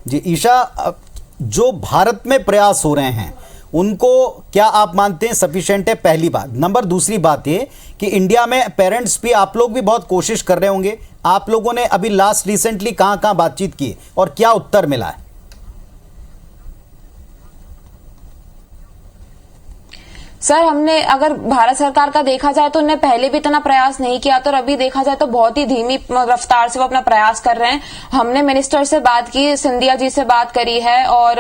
जी ईशा, जो भारत में प्रयास हो रहे हैं उनको क्या आप मानते हैं सफिशिएंट है? पहली बात। नंबर दूसरी बात ये कि इंडिया में पेरेंट्स भी, आप लोग भी बहुत कोशिश कर रहे होंगे। आप लोगों ने अभी लास्ट रिसेंटली कहां बातचीत की और क्या उत्तर मिला है? सर हमने अगर भारत सरकार का देखा जाए तो उन्हें पहले भी इतना प्रयास नहीं किया, तो अभी देखा जाए तो बहुत ही धीमी रफ्तार से वो अपना प्रयास कर रहे हैं। हमने मिनिस्टर से बात की, सिंधिया जी से बात करी है, और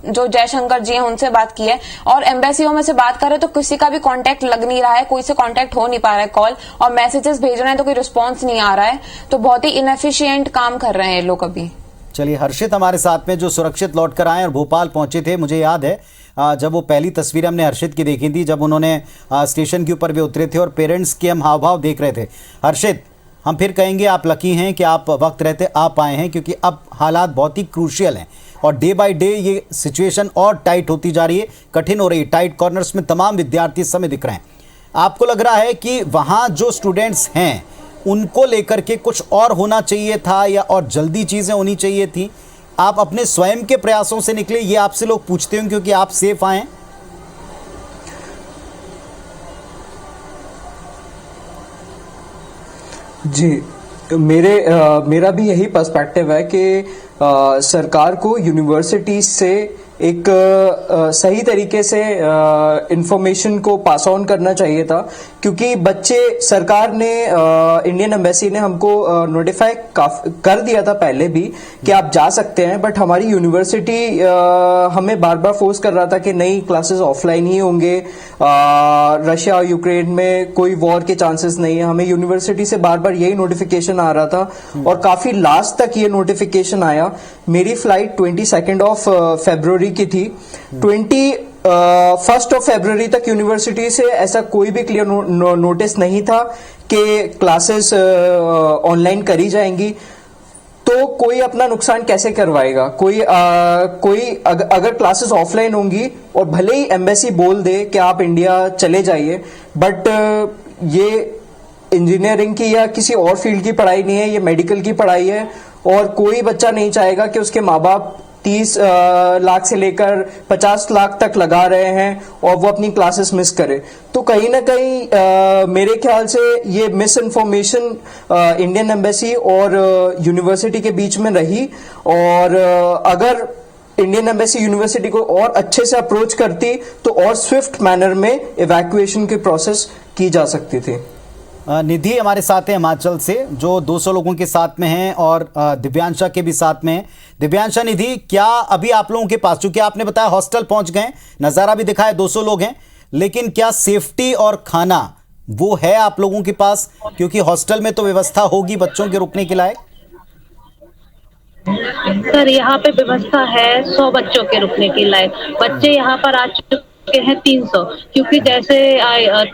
जो जयशंकर जी हैं उनसे बात की है, और एम्बेसियों में से बात कर रहे तो किसी का भी कांटेक्ट लग नहीं रहा है, कोई से कांटेक्ट हो नहीं पा रहा है, कॉल और मैसेजेस भेज रहे हैं तो कोई रिस्पॉन्स नहीं आ रहा है। तो बहुत ही इनएफिशिएंट काम कर रहे हैं लोग अभी। चलिए, हर्षित हमारे साथ में जो सुरक्षित लौट कर आए और भोपाल पहुंचे थे, मुझे याद है जब वो पहली तस्वीर हमने हर्षित की देखी थी, जब उन्होंने स्टेशन के ऊपर भी उतरे थे और पेरेंट्स के हम हाव भाव देख रहे थे। हर्षित, हम फिर कहेंगे आप लकी हैं कि आप वक्त रहते आप आए हैं, क्योंकि अब हालात बहुत ही क्रूशियल हैं और डे बाय डे ये सिचुएशन और टाइट होती जा रही है, कठिन हो रही है। टाइट कॉर्नर्स में तमाम विद्यार्थी इस समय दिख रहे हैं। आपको लग रहा है कि वहाँ जो स्टूडेंट्स हैं उनको लेकर के कुछ और होना चाहिए था या और जल्दी चीज़ें होनी चाहिए थी? आप अपने स्वयं के प्रयासों से निकले, ये आपसे लोग पूछते हैं क्योंकि आप सेफ आए। जी, मेरा भी यही पर्सपेक्टिव है कि सरकार को यूनिवर्सिटी से एक सही तरीके से इंफॉर्मेशन को पास ऑन करना चाहिए था, क्योंकि बच्चे, सरकार ने, इंडियन एम्बेसी ने हमको नोटिफाई कर दिया था पहले भी कि आप जा सकते हैं, बट हमारी यूनिवर्सिटी हमें बार बार फोर्स कर रहा था कि नहीं, क्लासेस ऑफलाइन ही होंगे, रशिया और यूक्रेन में कोई वॉर के चांसेस नहीं है। हमें यूनिवर्सिटी से बार बार यही नोटिफिकेशन आ रहा था और काफी लास्ट तक ये नोटिफिकेशन आया। मेरी फ्लाइट 22 ऑफ फरवरी की थी। 21 ऑफ फरवरी तक यूनिवर्सिटी से ऐसा कोई भी क्लियर नोटिस नहीं था कि क्लासेस ऑनलाइन करी जाएंगी। तो कोई अपना नुकसान कैसे करवाएगा? कोई अगर क्लासेस ऑफलाइन होंगी और भले ही एम्बेसी बोल दे कि आप इंडिया चले जाइए, बट ये इंजीनियरिंग की या किसी और फील्ड की पढ़ाई नहीं है, ये मेडिकल की पढ़ाई है और कोई बच्चा नहीं चाहेगा कि उसके माँ बाप 30 लाख से लेकर 50 लाख तक लगा रहे हैं और वो अपनी क्लासेस मिस करे। तो कहीं ना कहीं मेरे ख्याल से ये मिस इन्फॉर्मेशन इंडियन एम्बेसी और यूनिवर्सिटी के बीच में रही, और अगर इंडियन एम्बेसी यूनिवर्सिटी को और अच्छे से अप्रोच करती तो और स्विफ्ट मैनर में इवैक्यूएशन की प्रोसेस की जा सकती थी। निधि हमारे साथ है हिमाचल से, जो 200 लोगों के साथ में हैं, और दिव्यांशा के भी साथ में हैं। दिव्यांशा, निधि, क्या अभी आप लोगों के पास, चूंकि आपने बताया हॉस्टल पहुंच गए, नज़ारा भी दिखाया, 200 लोग हैं, लेकिन क्या सेफ्टी और खाना वो है आप लोगों के पास? क्योंकि हॉस्टल में तो व्यवस्था होगी बच्चों के रुकने के लायक। सर, यहाँ पे व्यवस्था है 100 बच्चों के रुकने के लायक। बच्चे यहाँ पर आ चुके हैं 300, क्योंकि जैसे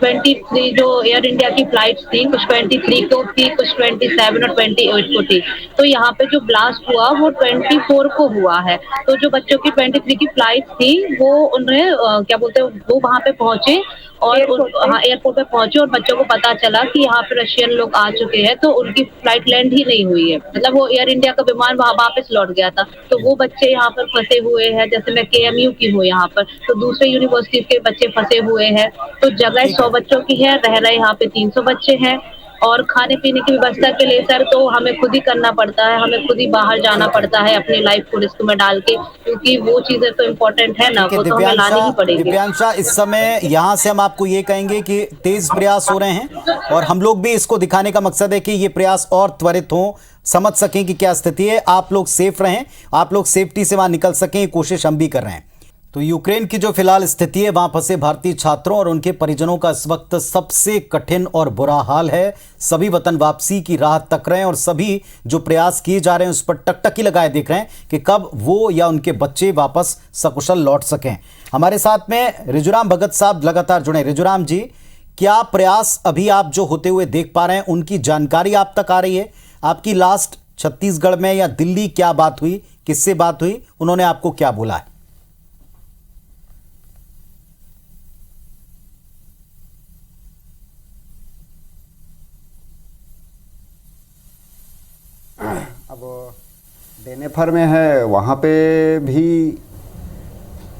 23 जो एयर इंडिया की फ्लाइट्स थी, कुछ 23 को थी, कुछ 27 और 28 को थी। तो यहाँ पे जो ब्लास्ट हुआ वो 24 को हुआ है। तो जो बच्चों की 23 की फ्लाइट थी वो उन्हें क्या बोलते हैं, वो वहाँ पे पहुंचे और एयरपोर्ट पे पहुंचे और बच्चों को पता चला कि यहाँ पे रशियन लोग आ चुके हैं, तो उनकी फ्लाइट लैंड ही नहीं हुई है। मतलब वो एयर इंडिया का विमान वहाँ वापस लौट गया था। तो वो बच्चे यहाँ पर फंसे हुए हैं। जैसे मैं KMU की हूँ यहाँ पर, तो दूसरे यूनिवर्सिटी के बच्चे फंसे हुए हैं। तो जगह 100 बच्चों की है, रह रहे यहाँ पे 300 बच्चे हैं। और खाने पीने की व्यवस्था के लिए सर तो हमें खुद ही करना पड़ता है, हमें खुद ही बाहर जाना पड़ता है अपनी लाइफ को रिस्क में डाल के, क्योंकि वो चीजें तो इम्पोर्टेंट है ना, वो तो हमें लानी ही पड़ेगी। दिव्यांशा, इस समय यहाँ से हम आपको ये कहेंगे कि तेज प्रयास हो रहे हैं और हम लोग भी इसको दिखाने का मकसद है कि ये प्रयास और त्वरित हो, समझ सकें कि क्या स्थिति है, आप लोग सेफ रहें, आप लोग सेफ्टी से वहां निकल सकें, कोशिश हम भी कर रहे हैं। तो यूक्रेन की जो फिलहाल स्थिति है, वहां फंसे भारतीय छात्रों और उनके परिजनों का इस वक्त सबसे कठिन और बुरा हाल है। सभी वतन वापसी की राह तक रहे हैं और सभी जो प्रयास किए जा रहे हैं उस पर टकटकी लगाए देख रहे हैं कि कब वो या उनके बच्चे वापस सकुशल लौट सकें। हमारे साथ में रिजुराम भगत साहब लगातार जुड़े। रिजुराम जी, क्या प्रयास अभी आप जो होते हुए देख पा रहे हैं, उनकी जानकारी आप तक आ रही है? आपकी लास्ट छत्तीसगढ़ में या दिल्ली क्या बात हुई, किससे बात हुई, उन्होंने आपको क्या बोला है? अब डेनेफर में है, वहाँ पे भी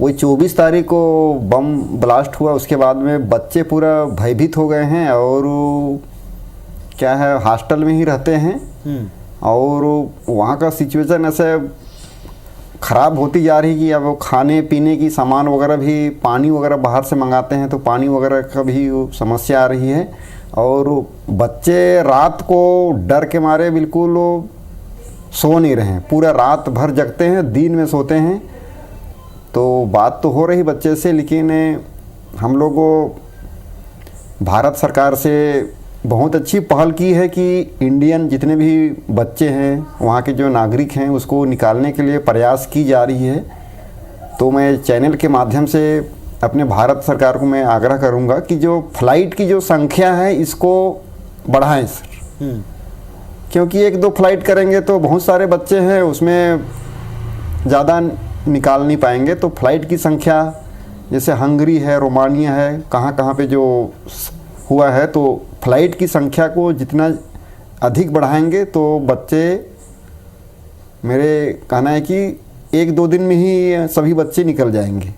वही 24 तारीख को बम ब्लास्ट हुआ। उसके बाद में बच्चे पूरा भयभीत हो गए हैं और क्या है, हॉस्टल में ही रहते हैं और वहाँ का सिचुएशन ऐसे ख़राब होती जा रही कि अब वो खाने पीने की सामान वगैरह भी, पानी वगैरह बाहर से मंगाते हैं तो पानी वगैरह का भी समस्या आ रही है। और बच्चे रात को डर के मारे बिल्कुल सो नहीं रहे हैं, पूरा रात भर जगते हैं, दिन में सोते हैं। तो बात तो हो रही बच्चे से, लेकिन हम लोग भारत सरकार से बहुत अच्छी पहल की है कि इंडियन जितने भी बच्चे हैं, वहाँ के जो नागरिक हैं, उसको निकालने के लिए प्रयास की जा रही है। तो मैं चैनल के माध्यम से अपने भारत सरकार को मैं आग्रह करूँगा कि जो फ्लाइट की जो संख्या है इसको बढ़ाएं सर, क्योंकि 1-2 फ्लाइट करेंगे तो बहुत सारे बच्चे हैं, उसमें ज़्यादा निकाल नहीं पाएंगे। तो फ्लाइट की संख्या, जैसे हंगरी है, रोमानिया है, कहाँ पे जो हुआ है, तो फ्लाइट की संख्या को जितना अधिक बढ़ाएंगे तो बच्चे, मेरे कहना है कि 1-2 दिन में ही सभी बच्चे निकल जाएंगे।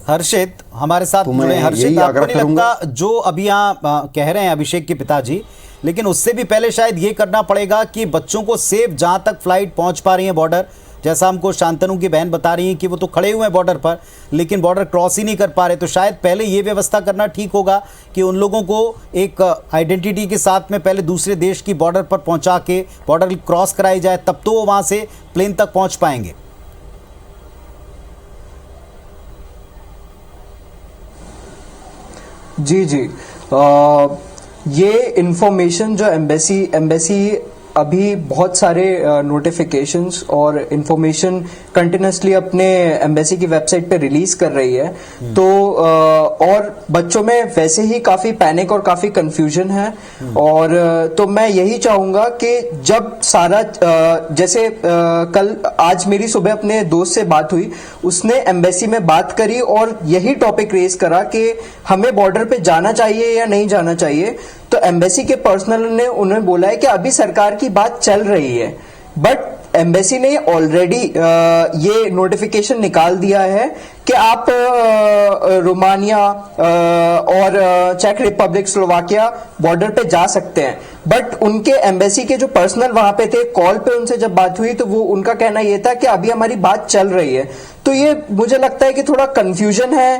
हर्षित हमारे साथ जुड़े। हर्षित, आपको नहीं लगता जो अभी यहाँ कह रहे हैं अभिषेक के पिताजी, लेकिन उससे भी पहले शायद ये करना पड़ेगा कि बच्चों को सेफ, जहाँ तक फ्लाइट पहुँच पा रही है बॉर्डर, जैसा हमको शांतनु की बहन बता रही हैं कि वो तो खड़े हुए हैं बॉर्डर पर, लेकिन बॉर्डर क्रॉस ही नहीं कर पा रहे। तो शायद पहले ये व्यवस्था करना ठीक होगा कि उन लोगों को एक आइडेंटिटी के साथ में पहले दूसरे देश की बॉर्डर पर पहुंचा के बॉर्डर क्रॉस कराई जाए, तब तो वो वहाँ से प्लेन तक पहुँच पाएंगे। जी जी, ये इंफॉर्मेशन जो एम्बेसी अभी बहुत सारे नोटिफिकेशंस और इंफॉर्मेशन कंटिन्यूसली अपने एम्बेसी की वेबसाइट पे रिलीज कर रही है। तो और बच्चों में वैसे ही काफी पैनिक और काफी कंफ्यूजन है। और तो मैं यही चाहूंगा कि जब सारा जैसे कल आज मेरी सुबह अपने दोस्त से बात हुई, उसने एम्बेसी में बात करी और यही टॉपिक रेज करा कि हमें बॉर्डर पे जाना चाहिए या नहीं जाना चाहिए। तो एम्बेसी के पर्सनल ने उन्हें बोला है कि अभी सरकार की बात चल रही है, बट एम्बेसी ने ऑलरेडी ये नोटिफिकेशन निकाल दिया है कि आप रोमानिया और चेक रिपब्लिक, स्लोवाकिया बॉर्डर पे जा सकते हैं। बट उनके एम्बेसी के जो पर्सनल वहां पे थे, कॉल पे उनसे जब बात हुई तो वो उनका कहना ये था कि अभी हमारी बात चल रही है। तो ये मुझे लगता है कि थोड़ा कंफ्यूजन है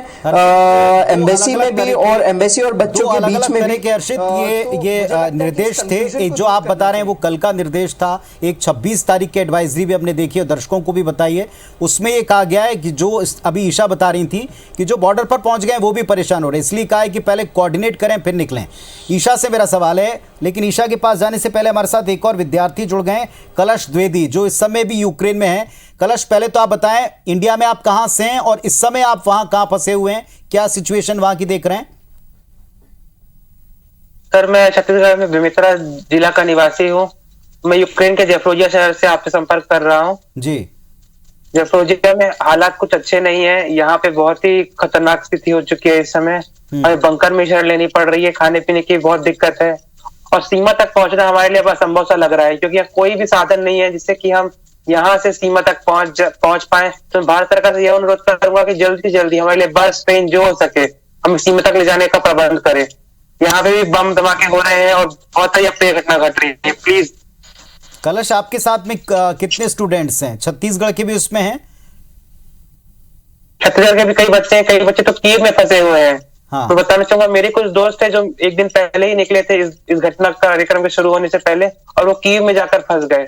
एम्बेसी में भी और एम्बेसी और बच्चों के बीच में भी। हर्षित, ये निर्देश थे जो आप बता रहे हैं वो कल का निर्देश था। एक 26 तारीख की एडवाइजरी भी हमने देखी और दर्शकों को भी बताइए। उसमें ये कहा गया है कि जो अभी ईशा बता रही थी कि जो बॉर्डर पर पहुंच गए वो भी परेशान हो रहे, इसलिए कहा है कि पहले कोऑर्डिनेट करें फिर निकलें। ईशा से मेरा सवाल है, लेकिन ईशा के पास जाने से पहले हमारे साथ एक और विद्यार्थी जुड़ गए, कलश द्विवेदी, जो इस समय भी यूक्रेन में हैं। कलश, पहले तो आप बताएं इंडिया में आप कहां से हैं और इस समय आप वहां कहां फंसे हुए हैं, क्या सिचुएशन वहां की देख रहे हैं? सर, मैं छत्तीसगढ़ में बेमेतरा जिला का निवासी हूं। मैं यूक्रेन के जेफ्रोजिया शहर से आपसे संपर्क कर रहा हूं। जी। जेफ्रोजिया में हालात कुछ अच्छे नहीं है। यहाँ पे बहुत ही खतरनाक स्थिति हो चुकी है इस समय। हमें बंकर में शरण लेनी पड़ रही है, खाने पीने की बहुत दिक्कत है और सीमा तक पहुंचना हमारे लिए अब असंभव सा लग रहा है, क्योंकि कोई भी साधन नहीं है जिससे कि हम यहाँ से सीमा तक पहुंच पाए। तो भारत सरकार से यह अनुरोध करूंगा कि जल्दी से जल्दी हमारे लिए बस, ट्रेन जो हो सके हम सीमा तक ले जाने का प्रबंध करें। यहाँ पे भी बम धमाके हो रहे हैं और बहुत ही अप्रिय घटना घट रही है। प्लीज। कलश, आपके साथ में कितने स्टूडेंट्स हैं? छत्तीसगढ़ के भी उसमें हैं? छत्तीसगढ़ के भी कई बच्चे हैं, कई बच्चे तो कीव में फंसे हुए हैं। हाँ। तो बताना चाहूंगा, मेरे कुछ दोस्त हैं जो एक दिन पहले ही निकले थे इस घटना कार्यक्रम के शुरू होने से पहले, और वो कीव में जाकर फंस गए।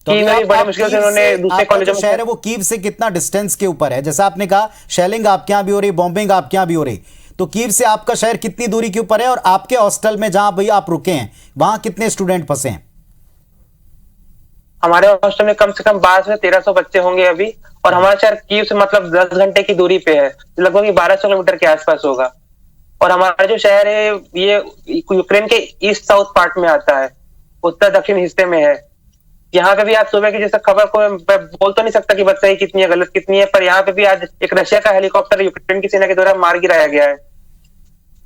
तो बड़ी मुश्किल से उन्होंने दूसरे कॉलेजों में। शहर है वो कीव से कितना डिस्टेंस के ऊपर है? जैसा आपने कहा शेलिंग आपके यहाँ भी हो रही, बॉम्बिंग आपके यहाँ भी हो रही, तो कीव से आपका शहर कितनी दूरी के ऊपर है? और आपके हॉस्टल में जहां भाई आप रुके हैं वहां कितने स्टूडेंट फंसे हैं? हमारे हॉस्टल में कम से कम 1200 से 1300 बच्चे होंगे अभी, और हमारा शहर कीव से मतलब 10 घंटे की दूरी पे है, लगभग 1200 किलोमीटर के आसपास होगा। और हमारा जो शहर है ये यूक्रेन के ईस्ट साउथ पार्ट में आता है, उत्तर दक्षिण हिस्से में है। यहाँ पे भी आज सुबह की जैसे खबर को मैं बोल तो नहीं सकता कि बात सही कितनी है गलत कितनी है, पर यहाँ पे भी आज एक रशिया का हेलीकॉप्टर यूक्रेन की सेना के द्वारा मार गिराया गया है।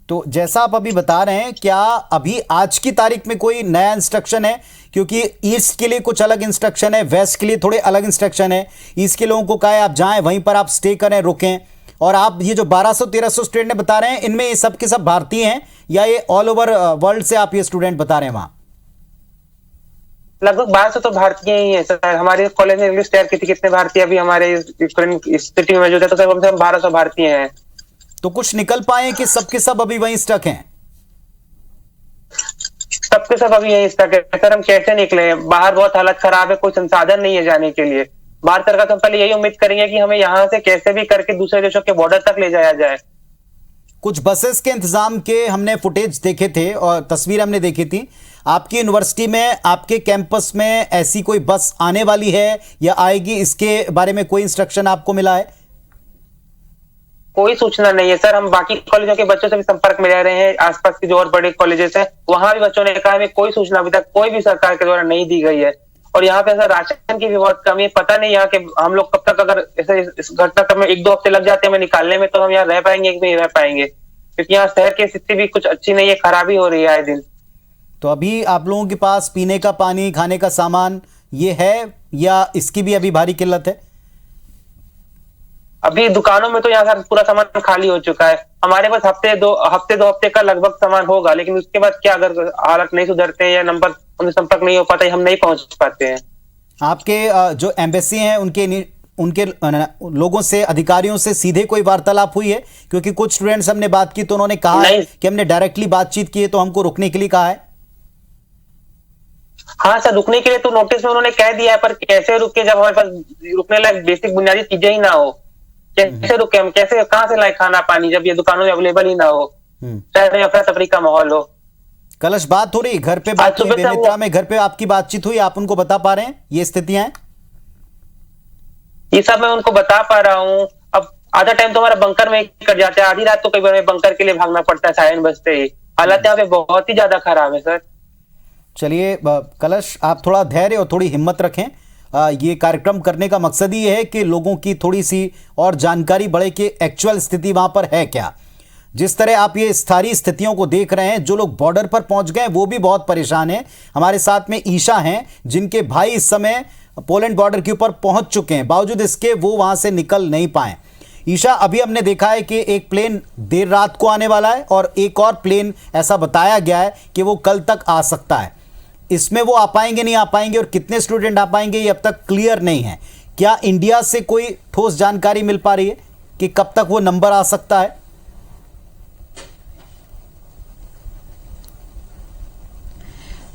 तो जैसा आप अभी बता रहे हैं, क्या अभी आज की तारीख में कोई नया इंस्ट्रक्शन है? क्योंकि ईस्ट के लिए कुछ अलग इंस्ट्रक्शन है, वेस्ट के लिए थोड़े अलग इंस्ट्रक्शन है। ईस्ट के लोगों को कहा है आप जाएं, वहीं पर आप स्टे करें, रुकें। और आप ये जो 1200-1300 स्टूडेंट बता रहे हैं, इनमें ये सब के सब भारतीय हैं या ये ऑल ओवर वर्ल्ड से आप ये स्टूडेंट बता रहे हैं? वहां लगभग 1200 तो भारतीय ही है सर। हमारे कॉलेज ने लिस्ट तैयार की थी कितने भारतीय अभी हमारे यूक्रेन सिटी में मौजूद है, तो सर कम से कम 1200 भारतीय हैं। तो कुछ निकल पाए कि सबके सब अभी वहीं स्टक हैं? सबके सब अभी यहीं स्टक है सर। हम कैसे निकले? बाहर बहुत हालत खराब है, कोई संसाधन नहीं है जाने के लिए। भारत सरकार से पहले यही उम्मीद करेंगे कि हमें यहाँ से कैसे भी करके दूसरे देशों के बॉर्डर तक ले जाया जाए। कुछ बसेस के इंतजाम के हमने फुटेज देखे थे और तस्वीर हमने देखी थी। आपकी यूनिवर्सिटी में, आपके कैंपस में ऐसी कोई बस आने वाली है या आएगी, इसके बारे में कोई इंस्ट्रक्शन आपको मिला है? कोई सूचना नहीं है सर। हम बाकी कॉलेजों के बच्चों से भी संपर्क में रह रहे हैं, आसपास के जो और बड़े कॉलेजेस हैं वहां भी बच्चों ने कहा हमें कोई सूचना अभी तक कोई भी सरकार के द्वारा नहीं दी गई है। और यहाँ पे सर राशन की भी बहुत कमी है। पता नहीं यहाँ के हम लोग कब तक, अगर ऐसे इस घटनाक्रम में 1-2 हफ्ते लग जाते हैं हमें निकालने में, तो हम यहाँ रह पाएंगे कि नहीं रह पाएंगे, क्योंकि यहाँ शहर की स्थिति भी कुछ अच्छी नहीं है, खराबी हो रही है आए दिन। तो अभी आप लोगों के पास पीने का पानी, खाने का सामान ये है या इसकी भी अभी भारी किल्लत है? अभी दुकानों में तो यहाँ सर पूरा सामान खाली हो चुका है। हमारे पास हफ्ते दो हफ्ते का लगभग सामान होगा, लेकिन उसके बाद क्या, अगर हालत नहीं सुधरते हैं या नंबर उनसे संपर्क नहीं हो पाता है, हम नहीं पहुंच पाते हैं। आपके जो एम्बेसी हैं उनके लोगों से, अधिकारियों से सीधे कोई वार्तालाप हुई है? क्योंकि कुछ स्टूडेंट्स हमने बात की तो उन्होंने कहा है कि हमने डायरेक्टली बातचीत की है तो हमको रुकने के लिए कहा है। हाँ सर, रुकने के लिए तो नोटिस में उन्होंने कह दिया है, पर कैसे रुके जब हमारे पास रुकने लायक बेसिक बुनियादी चीजें ही ना हो? कैसे रुके हम? कैसे, कहाँ से लाए खाना पानी जब ये दुकानों में अवेलेबल ही ना हो, चाहे अफरा तफरी का माहौल हो? कलश, बात हो रही घर पे, बात हुई बेमित्रा में, घर पे आपकी बातचीत हुई, आप उनको बता पा रहे हैं ये स्थितियां हैं? ये सब मैं उनको बता पा रहा हूँ। अब आधा टाइम तो हमारा बंकर में कट जाता है, आधी रात तो कई बार बंकर के लिए भागना पड़ता है सायरन बजते ही। हालात यहाँ पे बहुत ही ज्यादा खराब है सर। चलिए कलश, आप थोड़ा धैर्य और थोड़ी हिम्मत रखें। ये कार्यक्रम करने का मकसद ही है कि लोगों की थोड़ी सी और जानकारी बढ़े कि एक्चुअल स्थिति वहां पर है क्या। जिस तरह आप ये स्थानीय स्थितियों को देख रहे हैं, जो लोग बॉर्डर पर पहुंच गए वो भी बहुत परेशान हैं। हमारे साथ में ईशा हैं जिनके भाई इस समय पोलैंड बॉर्डर के ऊपर पहुंच चुके हैं, बावजूद इसके वो वहां से निकल नहीं पाए। ईशा, अभी हमने देखा है कि एक प्लेन देर रात को आने वाला है और एक और प्लेन ऐसा बताया गया है कि वो कल तक आ सकता है। इसमें वो आ पाएंगे नहीं आ पाएंगे और कितने स्टूडेंट आ पाएंगे ये अब तक क्लियर नहीं है। क्या इंडिया से कोई ठोस जानकारी मिल पा रही है कि कब तक वो नंबर आ सकता है?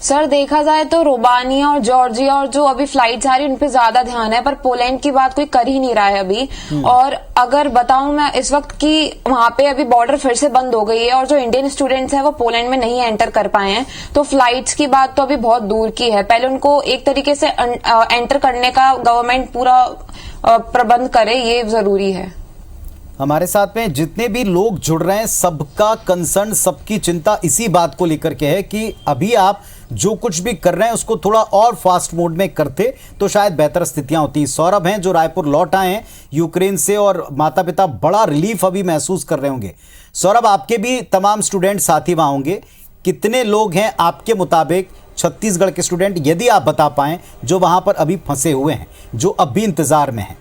सर देखा जाए तो रोमानिया और जॉर्जिया और जो अभी फ्लाइट्स आ रही है उन पे ज्यादा ध्यान है, पर पोलैंड की बात कोई कर ही नहीं रहा है अभी। और अगर बताऊं मैं इस वक्त कि वहां पे अभी बॉर्डर फिर से बंद हो गई है और जो इंडियन स्टूडेंट्स हैं वो पोलैंड में नहीं एंटर कर पाए हैं, तो फ्लाइट्स की बात तो अभी बहुत दूर की है। पहले उनको एक तरीके से एंटर करने का गवर्नमेंट पूरा प्रबंध करे, ये जरूरी है। हमारे साथ में जितने भी लोग जुड़ रहे हैं सबका कंसर्न, सबकी चिंता इसी बात को लेकर के है कि अभी आप जो कुछ भी कर रहे हैं उसको थोड़ा और फास्ट मोड में करते तो शायद बेहतर स्थितियां होती। सौरभ हैं जो रायपुर लौट आए हैं यूक्रेन से और माता पिता बड़ा रिलीफ अभी महसूस कर रहे होंगे। सौरभ, आपके भी तमाम स्टूडेंट साथी वहां होंगे, कितने लोग हैं आपके मुताबिक छत्तीसगढ़ के स्टूडेंट, यदि आप बता पाएं, जो वहां पर अभी फंसे हुए हैं, जो अब भी इंतजार में हैं?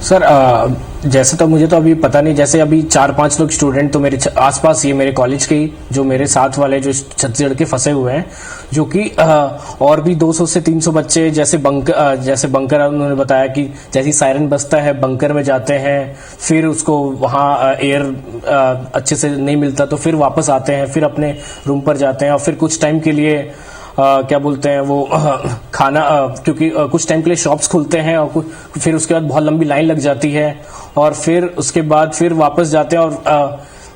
सर जैसे तो मुझे तो अभी पता नहीं, जैसे अभी 4-5 लोग स्टूडेंट तो मेरे आसपास ही मेरे कॉलेज के ही जो मेरे साथ वाले जो छत्तीसगढ़ के फंसे हुए हैं, जो कि और भी 200 से 300 बच्चे जैसे बंकर उन्होंने बताया कि जैसे सायरन बजता है बंकर में जाते हैं, फिर उसको वहाँ एयर अच्छे से नहीं मिलता तो फिर वापस आते हैं, फिर अपने रूम पर जाते हैं और फिर कुछ टाइम के लिए क्या बोलते हैं वो खाना क्योंकि कुछ टाइम के लिए शॉप्स खुलते हैं और फिर उसके बाद बहुत लंबी लाइन लग जाती है और फिर उसके बाद फिर वापस जाते हैं और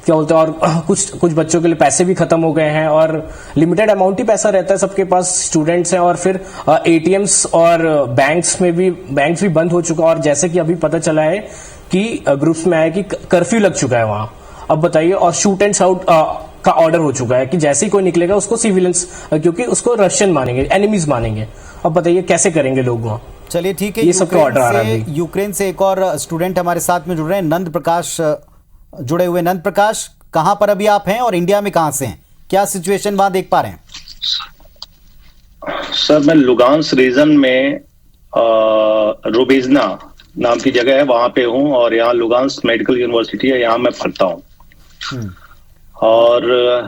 क्या बोलते हैं और कुछ बच्चों के लिए पैसे भी खत्म हो गए हैं और लिमिटेड अमाउंट ही पैसा रहता है सबके पास, स्टूडेंट्स हैं। और फिर एटीएम्स और बैंक्स भी बंद हो चुका है और जैसे कि अभी पता चला है कि ग्रुप्स में आया कि कर्फ्यू लग चुका है वहां। अब बताइए, और शूट एंड शाउट का ऑर्डर हो चुका है कि जैसे ही कोई निकलेगा उसको सिविलियंस, क्योंकि उसको रशियन मानेंगे, एनिमीज मानेंगे। अब बताइए कैसे करेंगे लोग वहां? चलिए ठीक है, ये सब ऑर्डर आ रहा है। यूक्रेन से एक और स्टूडेंट हमारे साथ में जुड़ रहे हैं, नंद प्रकाश जुड़े हुए। नंद प्रकाश, कहां पर अभी आप हैं और इंडिया में कहां से हैं? क्या सिचुएशन वहां देख पा रहे हैं? सर मैं लुगांस रीजन में रुबिजना नाम की जगह है वहां पे हूं और यहाँ लुगांस मेडिकल यूनिवर्सिटी है, यहाँ मैं पढ़ता हूँ। और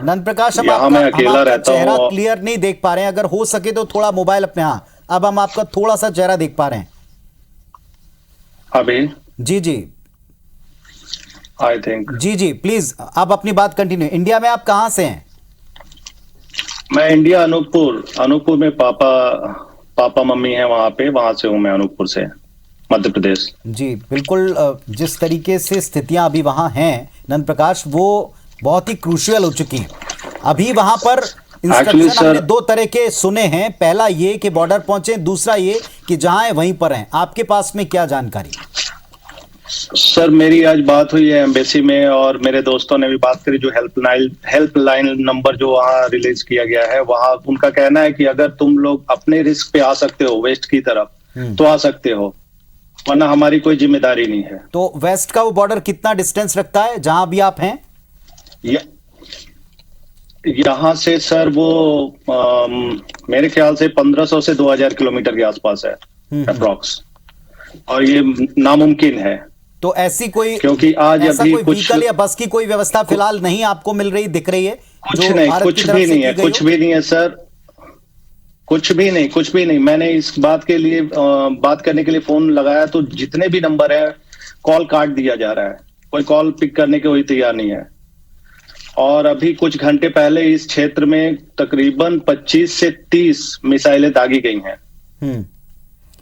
नंद प्रकाश, यहाँ मैं अकेला रहता हूँ। चेहरा क्लियर नहीं देख पा रहे हैं, अगर हो सके तो थोड़ा मोबाइल अपने, हाँ अब हम आपका थोड़ा सा चेहरा देख पा रहे हैं अभी। जी आई थिंक जी प्लीज आप अपनी बात कंटिन्यू। इंडिया में आप कहां से हैं? मैं इंडिया अनूपपुर में पापा मम्मी है वहां से हूँ मैं, अनूपपुर से, मध्य प्रदेश। जी बिल्कुल, जिस तरीके से स्थितियां अभी वहां हैं नंद प्रकाश, वो बहुत ही क्रूशियल हो चुकी हैं। अभी वहां पर इंस्ट्रक्शन हमने दो तरह के सुने हैं, पहला ये कि बॉर्डर पहुंचे, दूसरा ये कि जहां है वहीं पर हैं। आपके पास में क्या जानकारी? सर मेरी आज बात हुई है एम्बेसी में और मेरे दोस्तों ने भी बात करी, जो हेल्पलाइन नंबर जो वहाँ रिलीज किया गया है, वहाँ उनका कहना है कि अगर तुम लोग अपने रिस्क पे आ सकते हो वेस्ट की तरफ तो आ सकते हो, वरना हमारी कोई जिम्मेदारी नहीं है। तो वेस्ट का वो बॉर्डर कितना डिस्टेंस रखता है जहां भी आप हैं? यहाँ से सर वो मेरे ख्याल से 1500 से 2000 किलोमीटर के आसपास है अप्रॉक्स, और ये नामुमकिन है तो ऐसी कोई, क्योंकि आज ऐसा अभी कोई कुछ व्हीकल या बस की कोई व्यवस्था फिलहाल नहीं आपको मिल रही, दिख रही है? कुछ नहीं, कुछ भी नहीं है, कुछ भी नहीं है सर, कुछ भी नहीं। मैंने इस बात के लिए बात करने के लिए फोन लगाया तो जितने भी नंबर है कॉल काट दिया जा रहा है, कोई कॉल पिक करने के कोई तैयार नहीं है। और अभी कुछ घंटे पहले इस क्षेत्र में तकरीबन 25 से 30 मिसाइलें दागी गई हैं।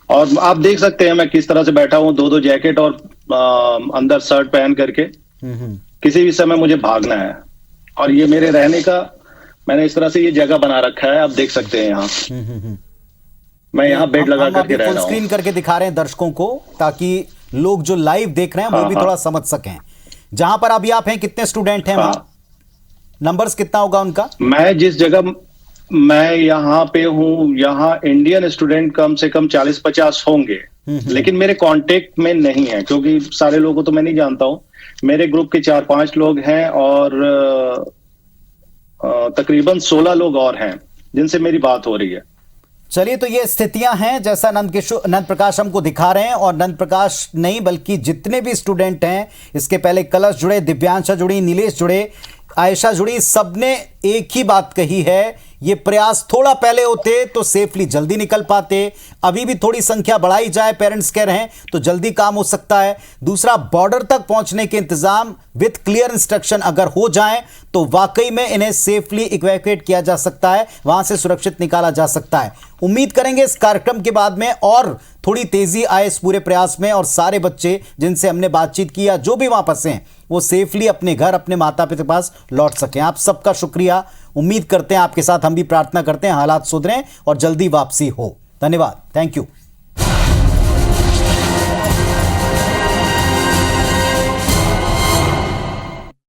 और आप देख सकते हैं मैं किस तरह से बैठा हूं, 2 जैकेट और अंदर शर्ट पहन करके। किसी भी समय मुझे भागना है, और ये मेरे रहने का, मैंने इस तरह से ये जगह बना रखा है, आप देख सकते हैं यहाँ। मैं यहाँ बेड लगा करके रह रहा हूँ। स्क्रीन करके दिखा रहे हैं दर्शकों को, ताकि लोग जो लाइव देख रहे हैं वो भी थोड़ा समझ सकें। जहां पर अभी आप हैं, कितने स्टूडेंट हैं वहां? नंबर्स कितना होगा उनका? मैं जिस जगह मैं यहाँ पे हूँ, यहाँ इंडियन स्टूडेंट कम से कम 40-50 होंगे, लेकिन मेरे कांटेक्ट में नहीं है, क्योंकि सारे लोगों को तो मैं नहीं जानता हूँ। मेरे ग्रुप के 4-5 लोग हैं और तकरीबन 16 लोग और हैं जिनसे मेरी बात हो रही है। चलिए, तो ये स्थितियां हैं जैसा नंद प्रकाश हमको दिखा रहे हैं। और नंद प्रकाश नहीं बल्कि जितने भी स्टूडेंट हैं, इसके पहले कलश जुड़े, दिव्यांशा जुड़ी, नीलेश जुड़े, आयशा जुड़ी, सबने एक ही बात कही है, ये प्रयास थोड़ा पहले होते तो सेफली जल्दी निकल पाते। अभी भी थोड़ी संख्या बढ़ाई जाए, पेरेंट्स कह रहे हैं, तो जल्दी काम हो सकता है। दूसरा, बॉर्डर तक पहुंचने के इंतजाम विद क्लियर इंस्ट्रक्शन अगर हो जाएं तो वाकई में इन्हें सेफली इवैक्यूएट किया जा सकता है, वहां से सुरक्षित निकाला जा सकता है। उम्मीद करेंगे इस कार्यक्रम के बाद में और थोड़ी तेजी आए इस पूरे प्रयास में, और सारे बच्चे जिनसे हमने बातचीत की या जो भी वहां फंसे हैं वो सेफली अपने घर, अपने माता पिता के पास लौट सकें। आप सबका शुक्रिया। उम्मीद करते हैं आपके साथ हम भी प्रार्थना करते हैं हालात सुधरें और जल्दी वापसी हो। धन्यवाद, थैंक यू।